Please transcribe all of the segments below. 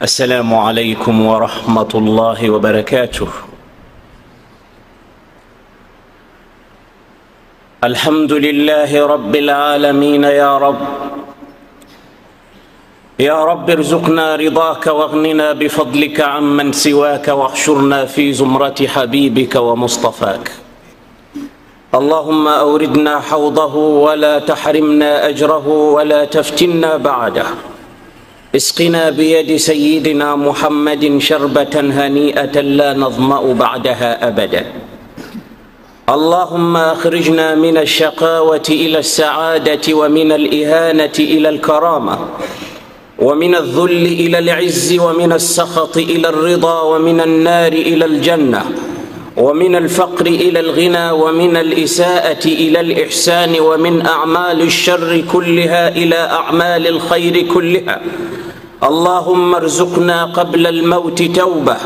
السلام عليكم ورحمة الله وبركاته. الحمد لله رب العالمين. يا رب ارزقنا رضاك واغننا بفضلك عمن سواك، واحشرنا في زمرة حبيبك ومصطفاك. اللهم أوردنا حوضه ولا تحرمنا أجره ولا تفتنا بعده. اسقنا بيد سيدنا محمد شربة هنيئة لا نظمأ بعدها أبدا. اللهم أخرجنا من الشقاوة إلى السعادة، ومن الإهانة إلى الكرامة، ومن الذل إلى العز، ومن السخط إلى الرضا، ومن النار إلى الجنة، ومن الفقر إلى الغنى، ومن الإساءة إلى الإحسان، ومن أعمال الشر كلها إلى أعمال الخير كلها. اللهم ارزقنا قبل الموت توبة.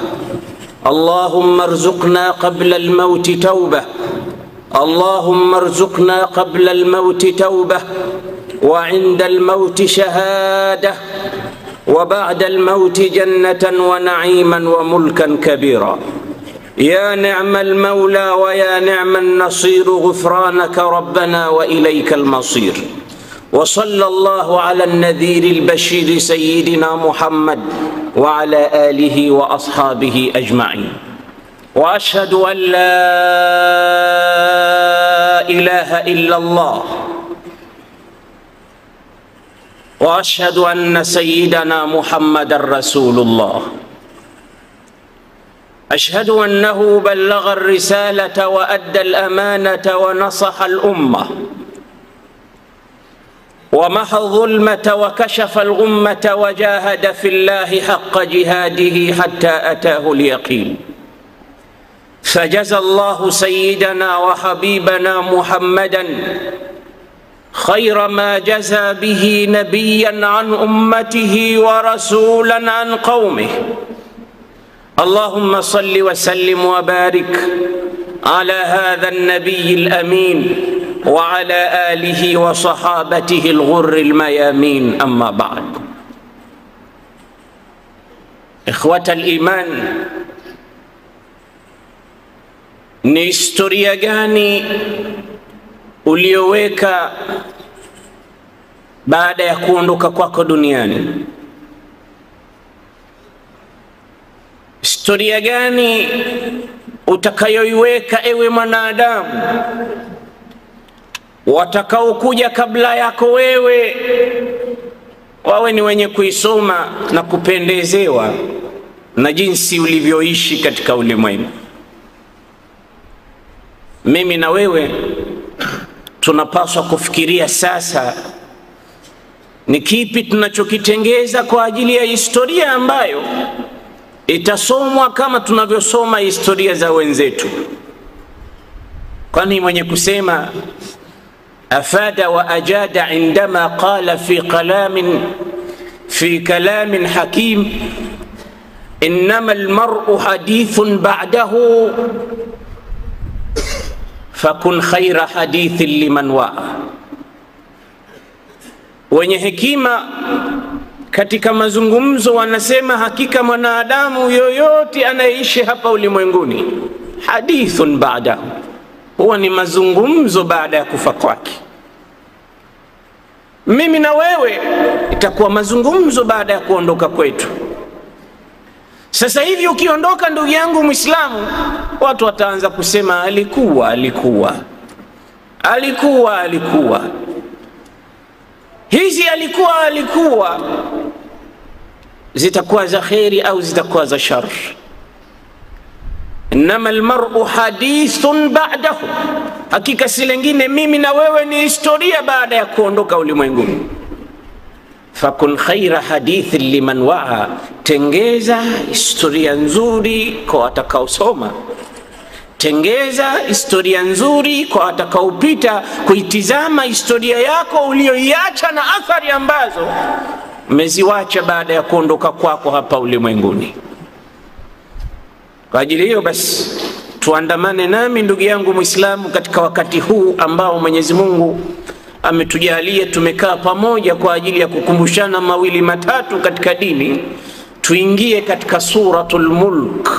اللهم ارزقنا قبل الموت توبة. اللهم ارزقنا قبل الموت توبة، وعند الموت شهادة، وبعد الموت جنة ونعيما وملكا كبيرا. يا نعم المولى ويا نعم النصير، غفرانك ربنا وإليك المصير. وصلى الله على النذير البشير سيدنا محمد وعلى آله وأصحابه أجمعين. وأشهد أن لا إله إلا الله، وأشهد أن سيدنا محمد رسول الله. أشهد أنه بلغ الرسالة وأدى الأمانة ونصح الأمة، ومحى الظلمة وكشف الغمة، وجاهد في الله حق جهاده حتى أتاه اليقين. فجزى الله سيدنا وحبيبنا محمدا خير ما جزى به نبيا عن أمته ورسولا عن قومه. اللهم صل وسلم وبارك على هذا النبي الأمين وعلى آله وصحابته الغر الميامين. أما بعد، إخوة الإيمان، ni historia gani ulioweka baada ya kuondoka kwako duniani? Historia gani utakayoiweka ewe mwanadamu watakaokuja kabla yako wewe wawe ni wenye kuisoma na kupendezewa na jinsi ulivyoishi katika ulimwengu? Mimi na wewe tunapaswa kufikiria sasa ni kipi tunachokitengeza kwa ajili ya historia ambayo itasomwa kama tunavyosoma historia za wenzetu. Kwani mwenye kusema afada wa ajada indama qala fi kalamin hakim, innama almar'u hadithun ba'dahu fakun khaira hadithin liman wa'a. Wenye hekima katika mazungumzo wanasema hakika mwanadamu yoyote anayeishi hapa ulimwenguni hadithun ba'dahu, huwa ni mazungumzo baada ya kufa kwake. Mimi na wewe itakuwa mazungumzo baada ya kuondoka kwetu. Sasa hivi ukiondoka ndugu yangu Muislamu, watu wataanza kusema alikuwa. Hizi alikuwa zitakuwa za khairi au zitakuwa za shar. Innama almar'u hadithun ba'dahu, hakika si lingine mimi na wewe ni historia baada ya kuondoka ulimwenguni. Fakun khaira hadithin liman wa'a, tengeza historia nzuri kwa watakaosoma, tengeza historia nzuri kwa watakaopita kuitizama historia yako uliyoiacha na athari ambazo umeziwacha baada ya kuondoka kwako hapa ulimwenguni. Kwa ajili hiyo basi tuandamane nami ndugu yangu Muislamu katika wakati huu ambao Mwenyezi Mungu ametujalia tumekaa pamoja kwa ajili ya kukumbushana mawili matatu katika dini. tuingie katika suratul Mulk,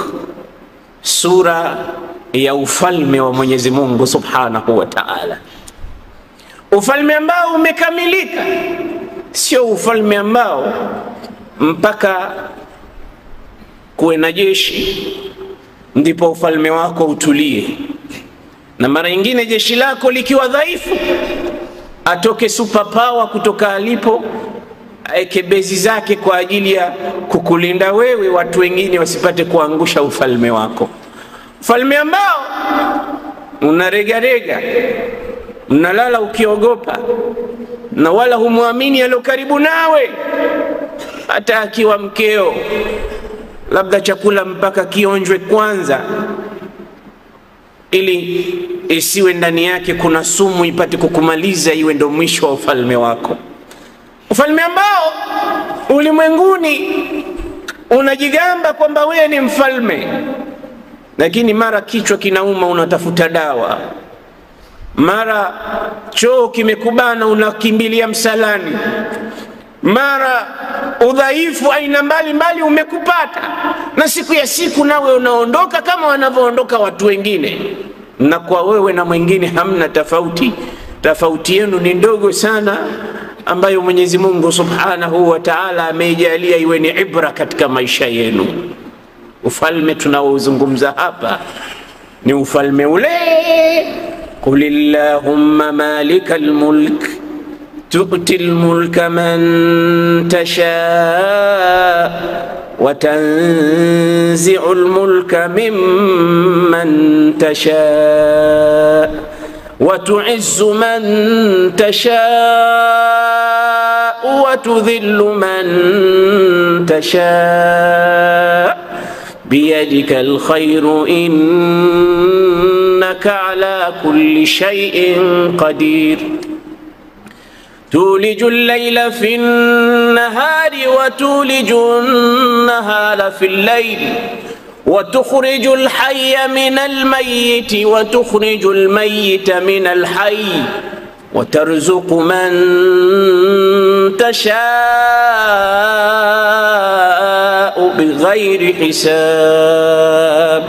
sura ya ufalme wa Mwenyezi Mungu Subhanahu wa Ta'ala. Ufalme ambao umekamilika, sio ufalme ambao mpaka kuwe na jeshi ndipo ufalme wako utulie, na mara nyingine jeshi lako likiwa dhaifu atoke superpower kutoka alipo aeke bezi zake kwa ajili ya kukulinda wewe, watu wengine wasipate kuangusha ufalme wako. Ufalme ambao unaregarega, unalala ukiogopa, na wala humwamini aliyo karibu nawe, hata akiwa mkeo, labda chakula mpaka kionjwe kwanza ili isiwe ndani yake kuna sumu ipate kukumaliza, iwe ndo mwisho wa ufalme wako. Ufalme ambao ulimwenguni unajigamba kwamba wewe ni mfalme, lakini mara kichwa kinauma unatafuta dawa, mara choo kimekubana unakimbilia msalani, mara udhaifu aina mbalimbali umekupata, na siku ya siku nawe unaondoka kama wanavyoondoka watu wengine, na kwa wewe na mwingine hamna tofauti. Tofauti yenu ni ndogo sana, ambayo Mwenyezi Mungu Subhanahu wa Ta'ala ameijalia iwe ni ibra katika maisha yenu. Ufalme tunaozungumza hapa ni ufalme ule, Qulillahumma malikal mulk tu'til mulka man tasha wa tanzi'ul mulka mimman tasha wa tu'izzu man tasha wa tudhillu man tasha biyadika alkhayru innaka ala kulli shay'in qadir. تولج الليل في النهار وتولج النهار في الليل وتخرج الحي من الميت وتخرج الميت من الحي وترزق من تشاء بغير حساب.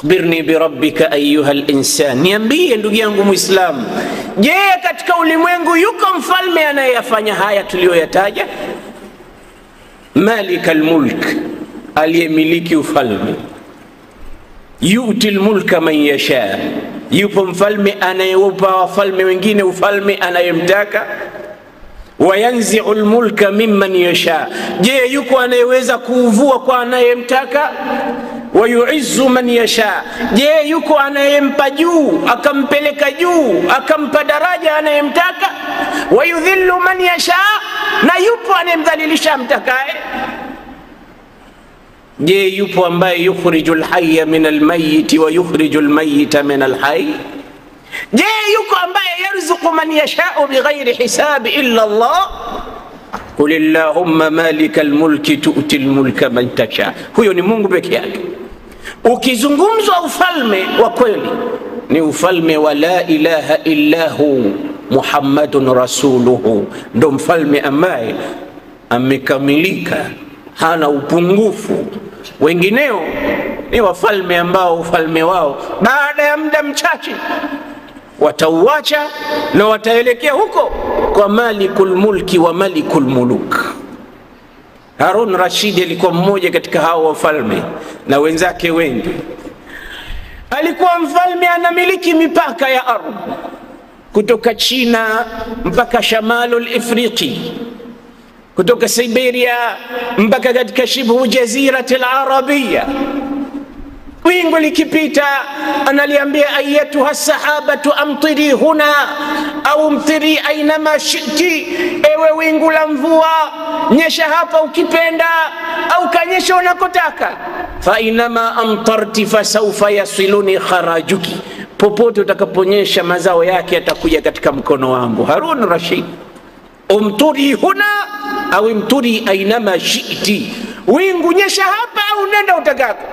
Akhbirni birabbika ayyuha al-insan, niambie ndugu yangu Muislamu, je, katika ulimwengu yuko mfalme anayeyafanya haya tuliyoyataja? Malikal mulk, aliyemiliki ufalme. Yu'til mulka man yasha, yupo mfalme anayewapa wafalme wengine ufalme anayemtaka. Wayanzi'ul mulka mimman yasha, je, yuko anayeweza kuuvua kwa anayemtaka? Wayu'izzu man yasha, je, yuko anayempa juu akampeleka juu akampa daraja anayemtaka? Wayudhillu man yasha, na yupo anayemdhalilisha mtakaye? Je, yupo ambaye yukhrijul hayya min almayyit wa yukhrijul mayyita min alhayy? Je, yuko ambaye yarzuqu man yasha'u bighairi hisab illa Allah? Qul Allahumma malikal mulki tu'til mulka man tasha. Huyo ni Mungu peke yake. Ukizungumzwa ufalme wa kweli ni ufalme wa la ilaha illa hu Muhammadun rasuluhu, ndo mfalme ambaye amekamilika, hana upungufu. Wengineo ni wafalme ambao ufalme wao baada ya muda mchache watauacha na wataelekea huko kwa malikul mulki wa malikul muluk. Harun Rashid alikuwa mmoja katika hao wafalme na wenzake wengi. Alikuwa mfalme anamiliki mipaka ya ardhi kutoka China mpaka Shamalul Ifriqi, kutoka Siberia mpaka katika shibhu jaziratil Arabia. Wingu likipita analiambia ayatuha sahabatu amtiri huna au mtiri ainama shiti, ewe wingu la mvua nyesha hapa ukipenda au kanyesha unakotaka. Fa inama amtarti fasawfa yasiluni kharajuki, popote utakaponyesha mazao yake yatakuja katika mkono wangu. Harun Rashid, umturi huna au mturi ainama shiti, wingu nyesha hapa au nenda utakako,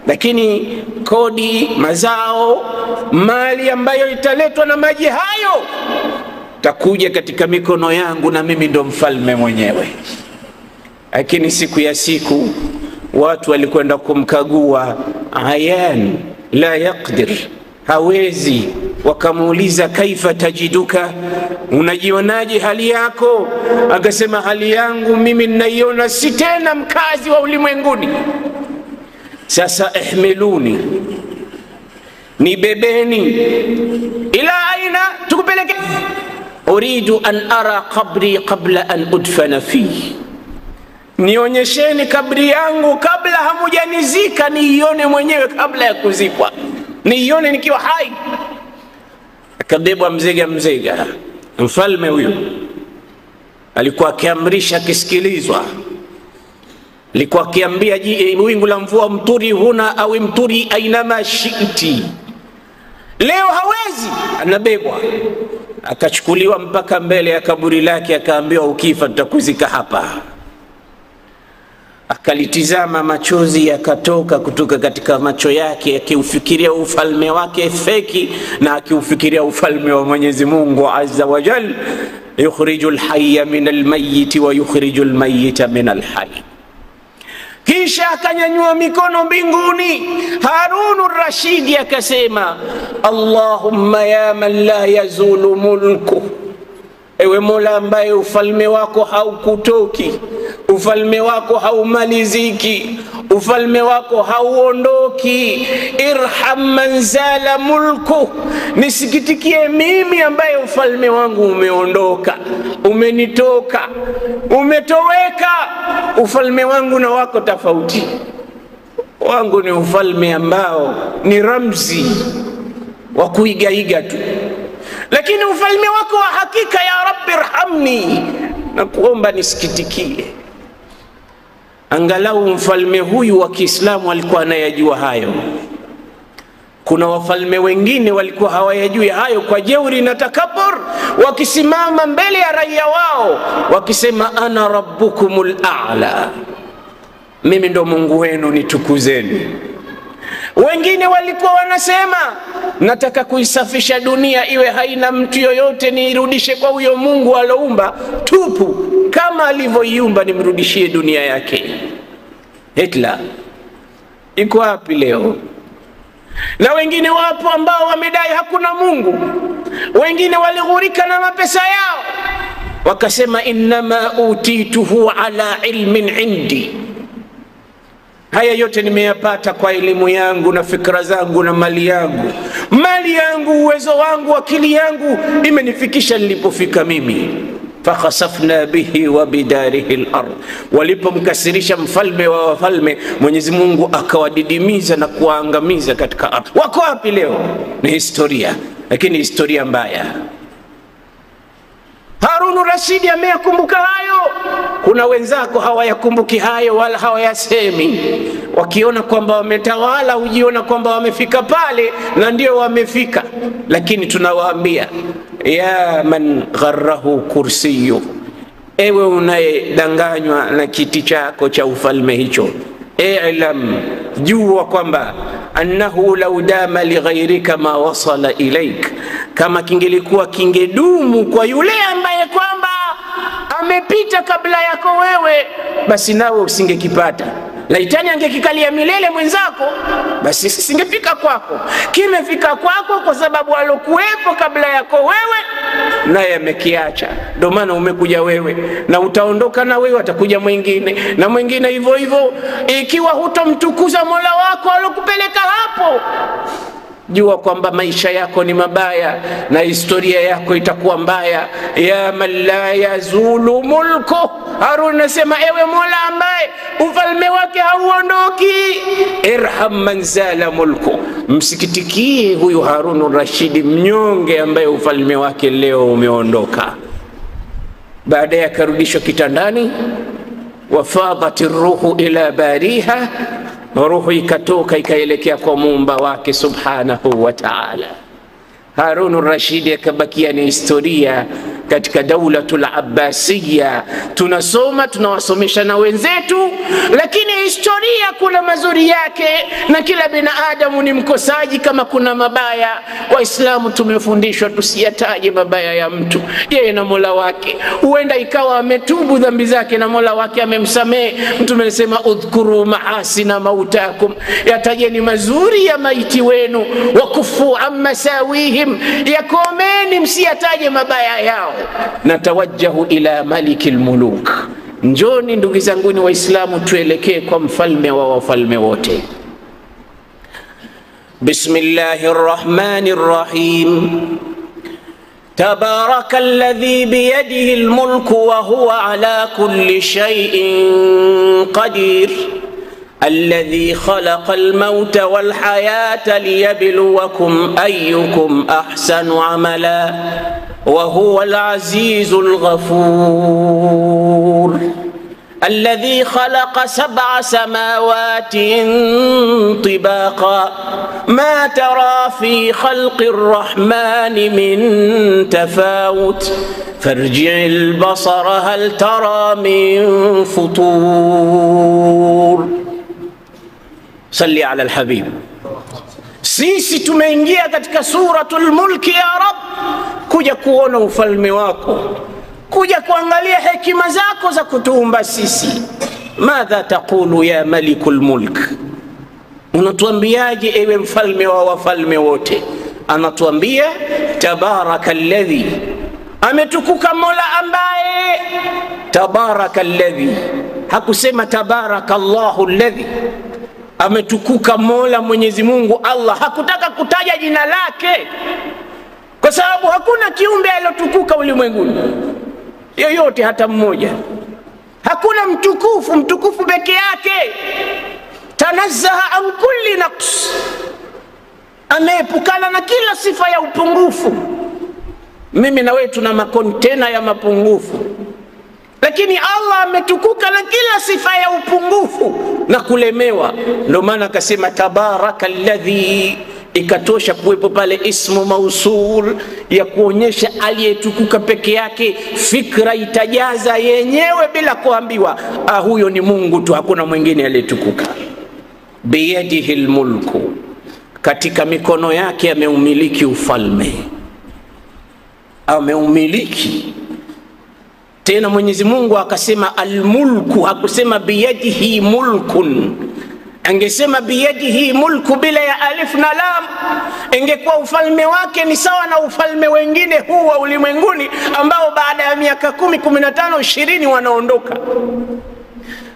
lakini kodi, mazao, mali ambayo italetwa na maji hayo takuja katika mikono yangu, na mimi ndo mfalme mwenyewe. Lakini siku watu walikwenda kumkagua, ayan la yaqdir, hawezi. Wakamuuliza, kaifa tajiduka, unajionaje hali yako? Akasema, hali yangu mimi ninaiona si tena mkazi wa ulimwenguni. Sasa ihmiluni, nibebeni. Ila aina, tukupeleke? Uridu an ara qabri qabla an udfana fihi, nionyesheni kabri yangu kabla hamujanizika, niione mwenyewe kabla ya kuzikwa, niione nikiwa hai. Akabebwa mzega. Mfalme huyo alikuwa akiamrisha, akisikilizwa. Alikuwa akiambia, wingu la mvua mturi huna au mturi ainama shiti. Leo hawezi, anabebwa akachukuliwa mpaka mbele ya kaburi lake, akaambiwa, ukifa tutakuzika hapa. Akalitizama, machozi yakatoka kutoka katika macho yake, akiufikiria ufalme wake feki na akiufikiria ufalme wa Mwenyezi Mungu Azza wa Jalla, yukhrijul hayya minal mayyit wa yukhrijul mayyita minal hayy. Kisha akanyanyua mikono mbinguni. Harunur Rashidi akasema, Allahumma ya man la yazulu mulku, ewe Mola ambaye ufalme wako haukutoki, ufalme wako haumaliziki, ufalme wako hauondoki. Irham man zala mulku, nisikitikie mimi ambaye ufalme wangu umeondoka, umenitoka, umetoweka. Ufalme wangu na wako tofauti. Wangu ni ufalme ambao ni ramzi wa kuigaiga tu, lakini ufalme wako wa hakika, ya Rabbi irhamni, na kuomba nisikitikie. Angalau mfalme huyu wa Kiislamu alikuwa anayajua hayo. Kuna wafalme wengine walikuwa hawayajui hayo, kwa jeuri na takabur wakisimama mbele ya raia wao wakisema, ana rabbukumul a'la, mimi ndo Mungu wenu, nitukuzeni. Wengine walikuwa wanasema, nataka kuisafisha dunia iwe haina mtu yoyote, niirudishe kwa huyo Mungu aloumba tupu, kama alivyoiumba nimrudishie dunia yake. Hitler iko wapi leo? Na wengine wapo ambao wamedai hakuna Mungu. Wengine walighurika na mapesa yao wakasema, innama utituhu ala ilmin indi, haya yote nimeyapata kwa elimu yangu na fikra zangu na mali yangu. Mali yangu, uwezo wangu, akili yangu imenifikisha nilipofika mimi. Fakhasafna bihi wa bidarihi al-ard, walipomkasirisha mfalme wa wafalme, Mwenyezi Mungu akawadidimiza na kuangamiza katika ardhi. Wako wapi leo? Ni historia, lakini historia mbaya. Harunur Rashidi ameyakumbuka hayo. Kuna wenzako hawayakumbuki hayo wala hawayasemi. Wakiona kwamba wametawala, hujiona kwamba wamefika pale, na ndio wamefika. Lakini tunawaambia, ya man gharrahu kursiyu, ewe unayedanganywa na kiti chako cha ufalme hicho, i'lam, jua kwamba annahu law dama li ghayrika ma wasala ilaik, kama kingelikuwa kingedumu kwa yule ambaye kwamba amepita kabla yako wewe, basi nawe usingekipata. Laitani angekikalia milele mwenzako, basi singefika kwako. Kimefika kwako kwa sababu alokuwepo kabla yako wewe naye amekiacha. Ndio maana umekuja wewe, na utaondoka na wewe, atakuja mwingine na mwingine hivyo hivyo. Ikiwa hutomtukuza Mola wako alokupeleka hapo, jua kwamba maisha yako ni mabaya na historia yako itakuwa mbaya. Ya man la yazulu mulku, Harun anasema, ewe Mola ambaye ufalme wake hauondoki, irham man zala mulku, msikitikie huyu Harunur Rashidi mnyonge ambaye ufalme wake leo umeondoka. Baadaye akarudishwa kitandani, wafadat ruhu ila bariha, roho ikatoka ikaelekea kwa Muumba wake subhanahu wa ta'ala. Harunur Rashidi akabakia ni historia, katika daulatul Abbasiyya, tunasoma tunawasomesha na wenzetu, lakini historia kuna mazuri yake na kila binadamu ni mkosaji kama kuna mabaya. Waislamu tumefundishwa tusiyataje mabaya ya mtu, yeye na Mola wake. Huenda ikawa ametubu dhambi zake na Mola wake amemsamehe. Mtume alisema udhkuru maasina mautakum, yatajeni mazuri ya maiti wenu, wakufu amma sawihim, yakomeni msiyataje mabaya yao. Natawajjahu ila malikil muluk, njoni ndugu zangu ni Waislamu tuelekee kwa mfalme wa wafalme wote. Bismillahir Rahmanir Rahim. تبارك الذي بيده الملك وهو على كل شيء قدير الذي خلق الموت والحياة ليبلوكم أيكم أحسن عملا وهو العزيز الغفور الذي خلق 7 سماوات طباقا ما ترى في خلق الرحمن من تفاوت فارجع البصر هل ترى من فطور. صلي على الحبيب. Sisi tumeingia katika suratul Mulk ya Rab kuja kuona ufalme wako, kuja kuangalia hekima zako za kutuumba sisi. Madha taqulu ya malikul mulk, unatuambiaje ewe mfalme wa wafalme wote? Anatuambia tabarakalladhi, ametukuka Mola ambaye, tabarakalladhi, hakusema tabarakallahu alladhi. Ametukuka Mola Mwenyezi Mungu Allah, hakutaka kutaja jina lake kwa sababu hakuna kiumbe aliyotukuka ulimwenguni yoyote hata mmoja. Hakuna mtukufu peke yake. Tanazzaha an kulli naqs, ameepukana na kila sifa ya upungufu. Mimi na wewe tuna makontena ya mapungufu, lakini Allah ametukuka na kila sifa ya upungufu na kulemewa. Ndio maana akasema tabarakalladhi, ikatosha kuwepo pale ismu mausul ya kuonyesha aliyetukuka peke yake. Fikra itajaza yenyewe bila kuambiwa, huyo ni Mungu tu, hakuna mwingine aliyetukuka. Biyadihi almulku, katika mikono yake ameumiliki ufalme, ameumiliki. Tena Mwenyezi Mungu akasema almulku, hakusema biyadihi mulkun. Angesema biyadihi mulku bila ya alif na lam, ingekuwa ufalme wake ni sawa na ufalme wengine huu wa ulimwenguni ambao baada ya miaka 10, 15, 20 wanaondoka.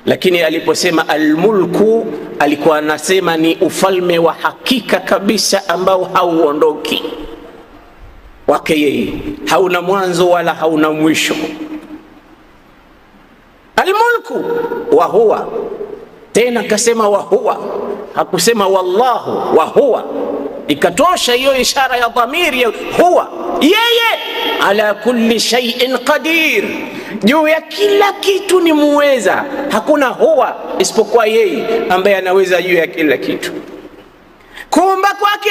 Lakini aliposema almulku, alikuwa anasema ni ufalme wa hakika kabisa ambao hauondoki, wake yeye, hauna mwanzo wala hauna mwisho. Almulku wa huwa, tena kasema wa huwa, hakusema wallahu, wa huwa. Ikatosha hiyo ishara ya dhamiri ya huwa, yeye ala kulli shay'in qadir, juu ya kila kitu ni muweza. Hakuna huwa isipokuwa yeye ambaye anaweza juu ya kila kitu. Kuumba kwake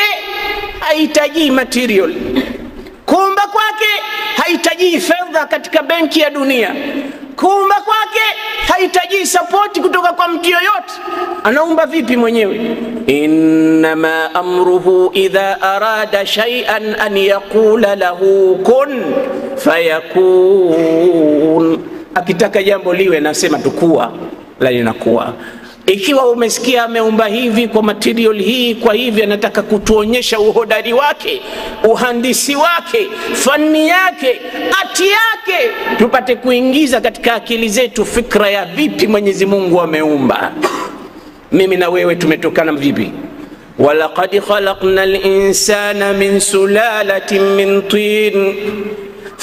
hahitaji material, kuumba kwake hahitaji fedha katika benki ya dunia, kuumba kwake hahitaji support kutoka kwa mtu yoyote. Anaumba vipi mwenyewe? Innama amruhu idha arada shay'an an yaqula lahu kun fayakun, akitaka jambo liwe nasema tukua, la linakuwa. Ikiwa umesikia ameumba hivi kwa material hii, kwa hivi anataka kutuonyesha uhodari wake, uhandisi wake, fani yake, ati yake, tupate kuingiza katika akili zetu fikra ya vipi Mwenyezi Mungu ameumba. Mimi na wewe tumetokana vipi? walaqad khalaqnal insana min sulalatin min tin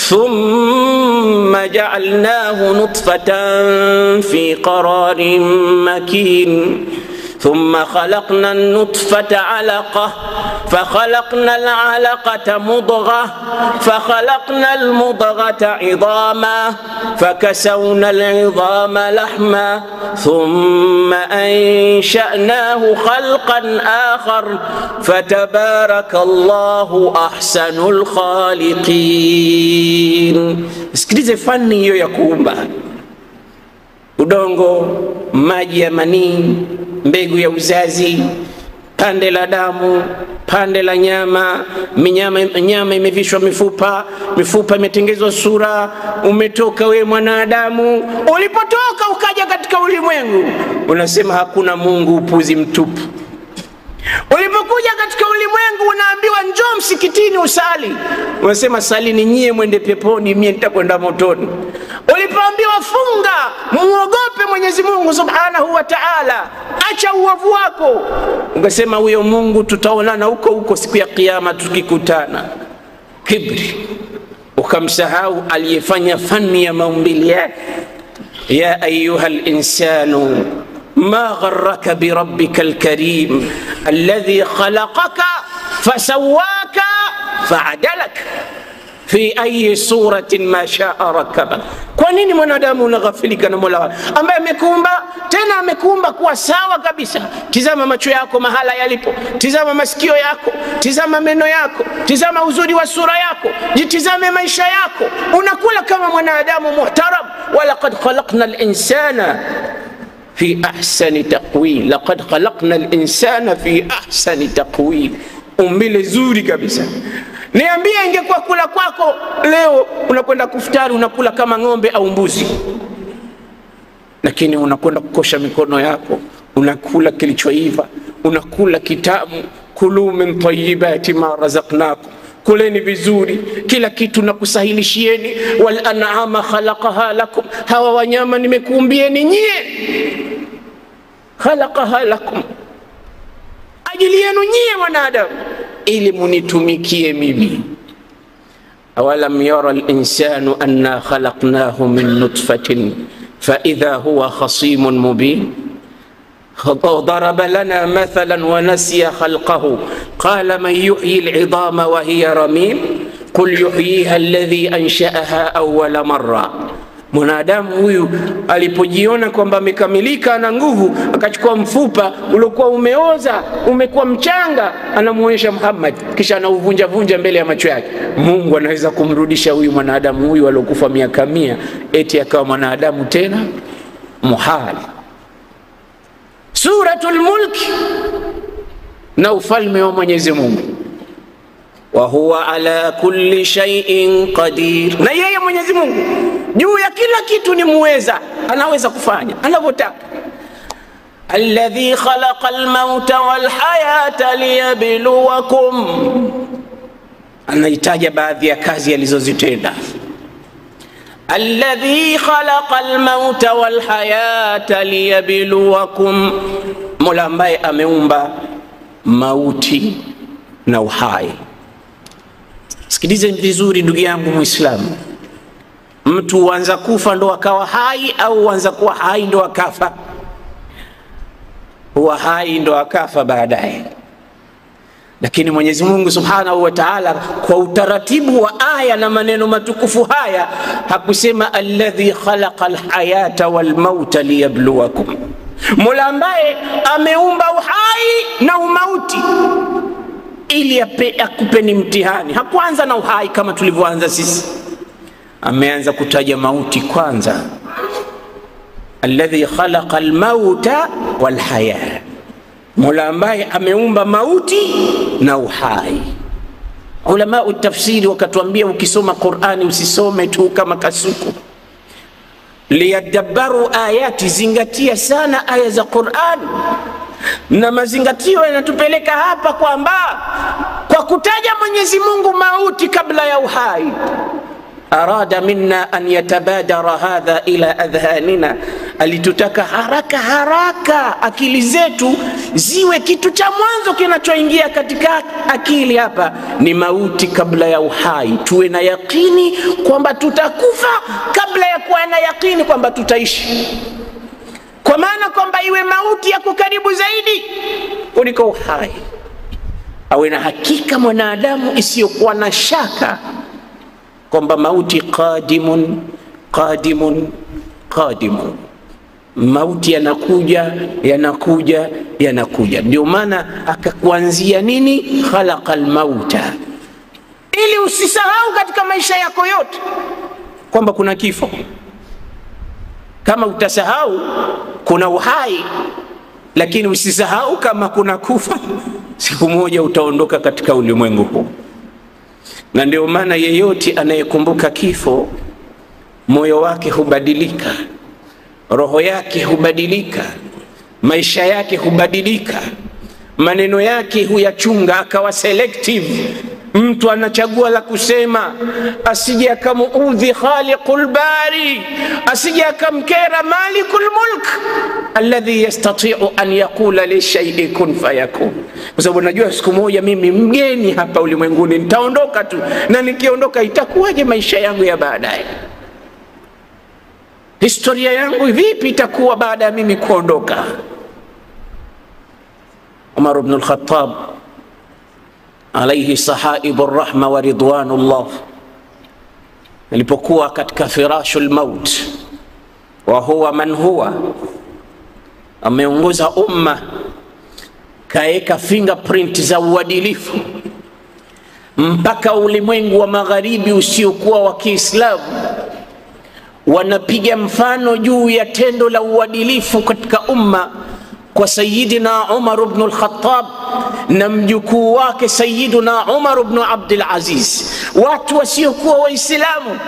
ثم جعلناه نطفة في قرار مكين ثم خلقنا النطفة علقة فخلقنا العلقة مضغة فخلقنا المضغة عظاما فكسونا العظام لحما ثم أنشأناه خلقا آخر فتبارك الله أحسن الخالقين. Sikilize fani hiyo ya kuumba. Udongo, maji ya manii, mbegu ya uzazi, pande la damu, pande la nyama, nyama imevishwa mifupa, mifupa imetengezwa sura, umetoka we mwanadamu. Ulipotoka ukaja katika ulimwengu, unasema hakuna Mungu, upuzi mtupu. Ulipokuja katika ulimwengu unaambiwa njoo msikitini usali, unasema sali ni nyie mwende peponi, mimi nitakwenda motoni. Ulipoambiwa funga, muogope Mwenyezi Mungu Subhanahu wa Ta'ala, acha uovu wako, ungesema huyo Mungu tutaonana huko siku ya kiyama tukikutana. Kibri, ukamsahau aliyefanya fani ya maumbile yake. Ya ayyuhal insanu ما غرك بربك الكريم الذي خلقك فسواك فعدلك في أي صورة ما شاء ركبك. Kwa nini mwanadamu unaghafilika na Mola ambaye amekuumba, tena amekuumba kuwa sawa kabisa? Tizama macho yako mahala yalipo, tizama masikio yako, tizama meno yako, tizama uzuri wa sura yako, jitizame maisha yako. Unakula kama mwanadamu muhtaram. Walaqad khalaqna al-insana في أحسن تقويم. لقد خلقنا الإنسان في أحسن تقويم. Umbile zuri kabisa. Niambie ingekuwa kula kwako leo unakwenda kufutari unakula kama ng'ombe au mbuzi, lakini unakwenda kukosha mikono yako, unakula kilichoiva, unakula kitamu. Kulu min tayyibati ma razaqnakum, kuleni vizuri, kila kitu nakusahilishieni. Wal an'ama khalaqaha lakum, hawa wanyama nimekuumbieni nyie. Khalaqaha lakum, ajili yenu nyie wanadamu, ili munitumikie mimi. Awalam yara al-insanu anna khalaqnahu min nutfatin fa idha huwa khasimun mubin. ضرب لنا مثلا ونسي خلقه قال من يحيي العظام وهي رميم قل يحييها الذي أنشأها أول مرة. Mwanadamu huyu alipojiona kwamba amekamilika na nguvu, akachukua mfupa uliokuwa umeoza, umekuwa mchanga, anamuonyesha Muhammad, kisha anauvunja mbele ya macho yake. Mungu anaweza kumrudisha huyu mwanadamu huyu aliyokufa miaka 100 eti akawa mwanadamu tena? Muhali. Suratul Mulk, na ufalme wa Mwenyezi Mungu. Wa huwa ala kulli shay'in qadir, na yeye Mwenyezi Mungu juu ya kila kitu ni muweza, anaweza kufanya anavyotaka. Alladhi khalaqa al-mauta wal hayata liyabluwakum, anaitaja baadhi ya kazi alizozitenda. Alladhi khalaqa al-mauta wal hayata liyabluwakum, Mola ambaye ameumba mauti na uhai. Sikilize vizuri ndugu yangu Muislamu, mtu huanza kufa ndo akawa hai au huanza kuwa hai ndo akafa? Huwa hai ndo akafa baadaye. Lakini Mwenyezi Mungu Subhanahu wa Ta'ala kwa utaratibu wa aya na maneno matukufu haya hakusema alladhi khalaqa alhayata walmauta liyabluwakum, Mola ambaye ameumba uhai na umauti ili akupeni mtihani. Hakuanza na uhai kama tulivyoanza sisi, ameanza kutaja mauti kwanza. Alladhi khalaqa almauta walhaya, Mola ambaye ameumba mauti na uhai. Ulama utafsiri wakatuambia ukisoma Qur'ani usisome tu kama kasuku. Liyadabbaru ayati, zingatia sana aya za Qur'an. Na mazingatio yanatupeleka hapa kwamba kwa kutaja Mwenyezi Mungu mauti kabla ya uhai, arada minna an yatabadara hadha ila adhanina, alitutaka haraka akili zetu ziwe kitu cha mwanzo kinachoingia katika akili hapa ni mauti kabla ya uhai. Tuwe na yakini kwamba tutakufa kabla ya kuwa na yakini kwamba tutaishi. kwa maana kwamba iwe mauti yako karibu zaidi kuliko uhai. Awe na hakika mwanadamu isiyokuwa na shaka kwamba mauti qadimun qadimun qadimun, mauti yanakuja yanakuja yanakuja. Ndio maana akakuanzia nini, khalaqal mauta, ili usisahau katika maisha yako yote kwamba kuna kifo. Kama utasahau kuna uhai, lakini usisahau kama kuna kufa. Siku moja utaondoka katika ulimwengu huu. Na ndio maana yeyote anayekumbuka kifo, moyo wake hubadilika, roho yake hubadilika, maisha yake hubadilika, maneno yake huyachunga, akawa selective. Mtu anachagua la kusema, asije akamuudhi khaliqul bari, asije akamkera malikul mulk alladhi yastati'u an yaqula li shay'in kun fayakun. Kwa sababu najua siku moja mimi mgeni hapa ulimwenguni, nitaondoka tu, na nikiondoka itakuwaje maisha yangu ya baadaye? Historia yangu vipi itakuwa baada ya mimi kuondoka? Umar ibn al-Khattab alayhi sahaibur rahma wa ridwanullah, alipokuwa katika firashul maut wa huwa man huwa, ameongoza umma, kaeka fingerprint za uadilifu mpaka ulimwengu wa magharibi usiokuwa wa Kiislamu wanapiga mfano juu ya tendo la uadilifu katika umma kwa Sayyidina Umar ibn al-Khattab na mjukuu wake Sayyidina Umar ibn Abdul Aziz. Watu wasiokuwa Waislamu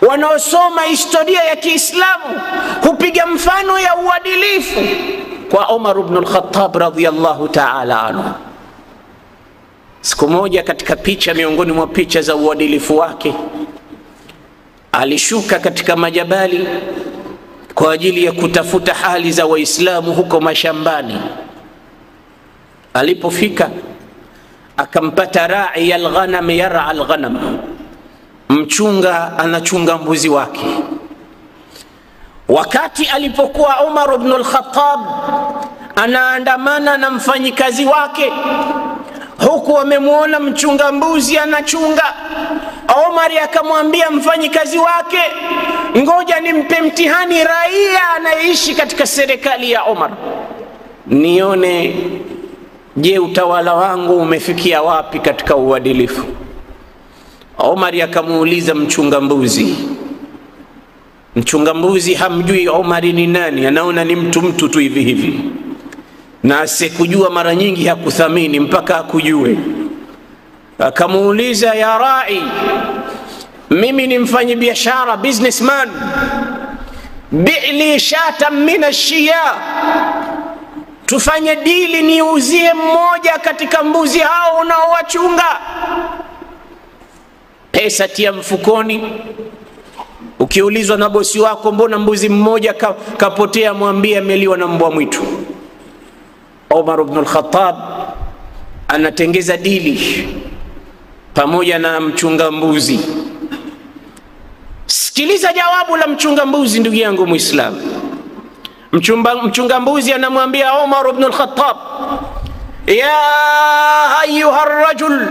wanaosoma historia ya Kiislamu hupiga mfano ya uadilifu kwa Umar ibn al-Khattab radhiyallahu ta'ala anhu. Siku moja katika picha miongoni mwa picha za uadilifu wake, alishuka katika majabali kwa ajili ya kutafuta hali za Waislamu huko mashambani. Alipofika akampata ra'i al-ghanam yar'a al-ghanam, mchunga anachunga mbuzi wake. Wakati alipokuwa Umar ibn al-Khattab anaandamana na mfanyikazi wake, huku amemuona mchunga mbuzi anachunga, Umar akamwambia mfanyikazi wake, ngoja nimpe mtihani raia anaishi katika serikali ya Umar, nione je utawala wangu umefikia wapi katika uadilifu. Umar akamuuliza mchunga mbuzi. Mchunga mbuzi hamjui Umar ni nani, anaona ni mtu tu hivi hivi, na asikujua mara nyingi hakuthamini mpaka akujue. Akamuuliza, ya rai, mimi ni mfanyi biashara, businessman, bi'li shatan min ash-shiya, tufanye dili niuzie mmoja katika mbuzi hao unaowachunga, pesa tia mfukoni. Ukiulizwa na bosi wako, mbona mbuzi mmoja kapotea, mwambie ameliwa na mbwa mwitu. Umar ibn al-Khattab anatengeza dili pamoja na mchunga mbuzi. Sikiliza jawabu la mchunga mbuzi, ndugu yangu Muislamu. Mchunga mbuzi anamwambia Umar ibn al-Khattab, ya ayuha ar-rajul,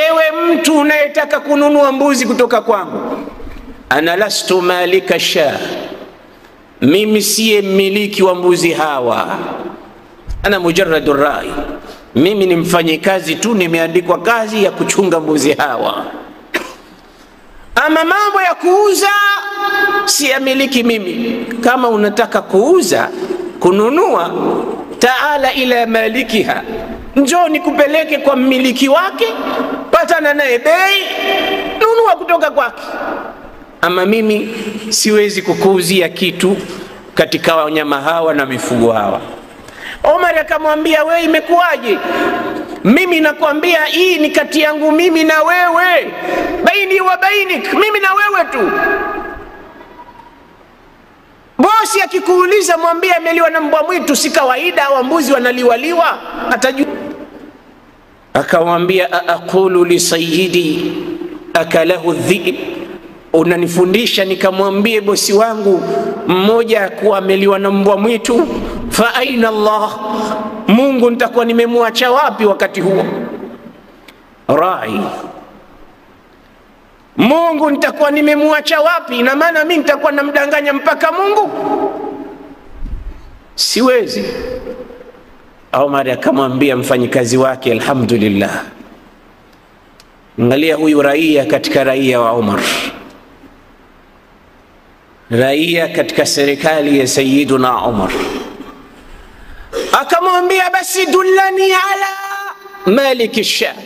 ewe mtu unayetaka kununua mbuzi kutoka kwangu, ana lastu malika sha, mimi siye mmiliki wa mbuzi hawa, ana mujarradur rai, mimi ni mfanyikazi tu, nimeandikwa kazi ya kuchunga mbuzi hawa. Ama mambo ya kuuza siyamiliki mimi. Kama unataka kuuza, kununua, taala ila malikiha, njoo nikupeleke kwa mmiliki wake, patana naye bei, nunua kutoka kwake. Ama mimi siwezi kukuuzia kitu katika wanyama hawa na mifugo hawa. Umar akamwambia, wewe imekuwaje? Mimi nakwambia hii ni kati yangu mimi na wewe, baini wa bainik, mimi na wewe tu. Bosi akikuuliza mwambie ameliwa na mbwa mwitu, si kawaida wa mbuzi wanaliwaliwa, atajua. Akamwambia, aqulu li sayyidi akalahu dhib, unanifundisha nikamwambie bosi wangu mmoja kuwa ameliwa na mbwa mwitu, fa aina Allah, Mungu nitakuwa nimemwacha wapi wakati huo? Rai, Mungu nitakuwa nimemwacha wapi? Na maana mimi nitakuwa namdanganya mpaka Mungu? Siwezi. Umar akamwambia mfanyikazi wake, alhamdulillah, angalia huyu raia katika raia wa Umar, raia katika serikali ya Sayyiduna Umar. Akamwambia, basi dullani ala Malik ash-Sham,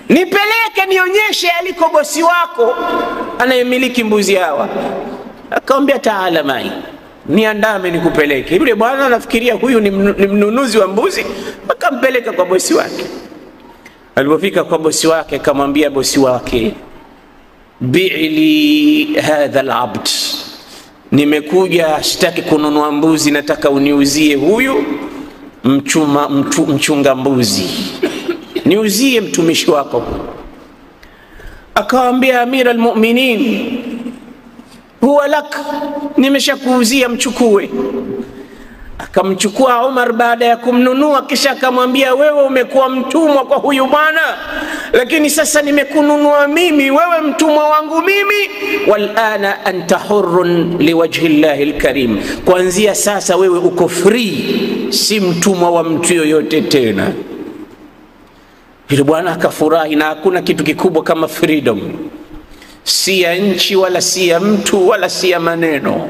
nipeleke nionyeshe aliko bosi wako anayemiliki mbuzi hawa. Akamwambia, taala mai, niandame nikupeleke. Yule bwana anafikiria huyu ni mnunuzi wa mbuzi, akampeleka kwa bosi wake. Alipofika kwa bosi wake, akamwambia bosi wake, bi'li hadha al-abd, nimekuja sitaki kununua mbuzi, nataka uniuzie huyu mchunga mbuzi, niuzie mtumishi wako. Akamwambia, amira almu'minin, huwa lak, nimeshakuuzia, mchukue. Akamchukua Umar baada ya kumnunua, kisha akamwambia, wewe umekuwa mtumwa kwa huyu bwana, lakini sasa nimekununua mimi, wewe mtumwa wangu mimi. Walana anta hurrun liwajhi llahi alkarim, kuanzia sasa wewe uko free, si mtumwa wa mtu yoyote tena. Yule bwana akafurahi, na hakuna kitu kikubwa kama freedom, si ya nchi wala si ya mtu wala si ya maneno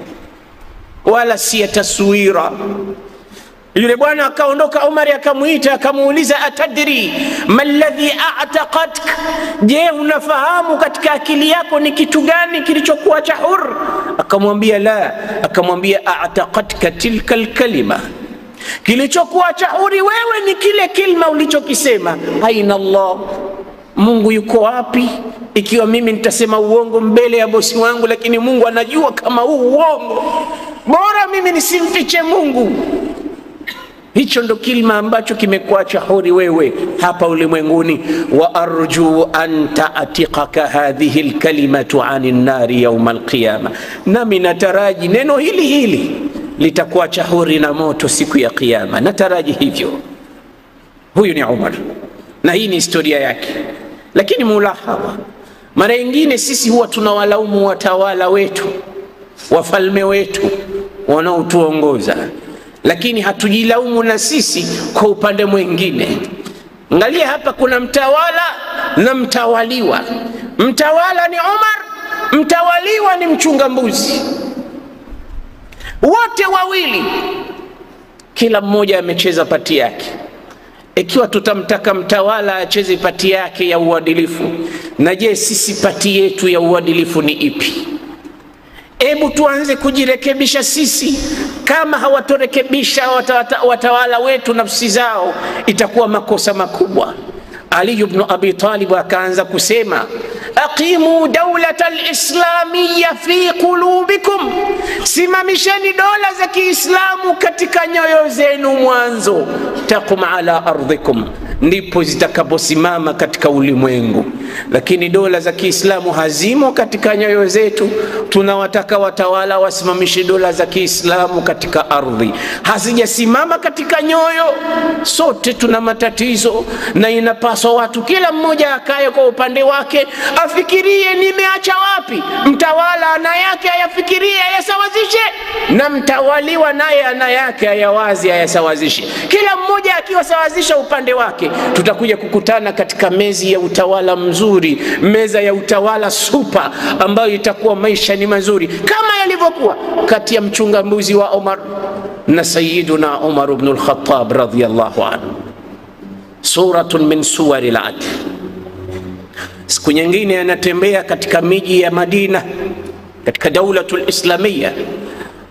wala si ya taswira. Yule bwana akaondoka. Umar akamuita akamuuliza, atadri ma alladhi a'taqatka, je unafahamu katika akili yako ni kitu gani kilichokuwa cha hur? Akamwambia la. Akamwambia, a'taqatka tilka alkalima, kilichokuwa cha huri wewe ni kile kilma ulichokisema, aina Allah, Mungu yuko wapi? Ikiwa mimi nitasema uongo mbele ya bosi wangu, lakini Mungu anajua kama huu uongo, bora mimi nisimfiche Mungu. Hicho ndo kilima ambacho kimekuacha huri wewe hapa ulimwenguni. Wa arju an ta'tiqaka hadhihi alkalimatu anin nari yawm alqiyama, nami nataraji neno hili hili litakuacha huri na moto siku ya kiyama, nataraji hivyo. Huyu ni Umar na hii ni historia yake. Lakini mulahadha, mara nyingine sisi huwa tunawalaumu watawala wetu, wafalme wetu wanaotuongoza, lakini hatujilaumu na sisi kwa upande mwingine. Angalia hapa, kuna mtawala na mtawaliwa. Mtawala ni Umar, mtawaliwa ni mchunga mbuzi. Wote wawili kila mmoja amecheza pati yake. Ikiwa tutamtaka mtawala acheze pati yake ya uadilifu, na je sisi pati yetu ya uadilifu ni ipi? Hebu tuanze kujirekebisha sisi. Kama hawatorekebisha watawala wetu nafsi zao, itakuwa makosa makubwa. Ali ibn Abi Talib akaanza kusema, aqimu dawlata al-islamiyya fi qulubikum, simamisheni dola za Kiislamu katika nyoyo zenu mwanzo, taqum ala ardhikum, ndipo zitakaposimama katika ulimwengu. Lakini dola za Kiislamu hazimo katika nyoyo zetu. Tunawataka watawala wasimamishe dola za Kiislamu katika ardhi, hazijasimama katika nyoyo. Sote tuna matatizo, na inapaswa watu kila mmoja akae kwa upande wake, afikirie nimeacha wapi. Mtawala ana yake ayafikirie, ayasawazishe, na mtawaliwa naye ana yake ayawazi, ayasawazishe. Kila mmoja akiwasawazisha upande wake, tutakuja kukutana katika mezi ya utawala mzuri, meza ya utawala super, ambayo itakuwa maisha ni mazuri, kama yalivyokuwa kati ya mchunga mbuzi wa Umar na Sayyiduna Umar ibn al-Khattab radhiyallahu anhu. Suratun min suwaril adl. Siku nyingine anatembea katika miji ya Madina, katika daulatul islamiyya.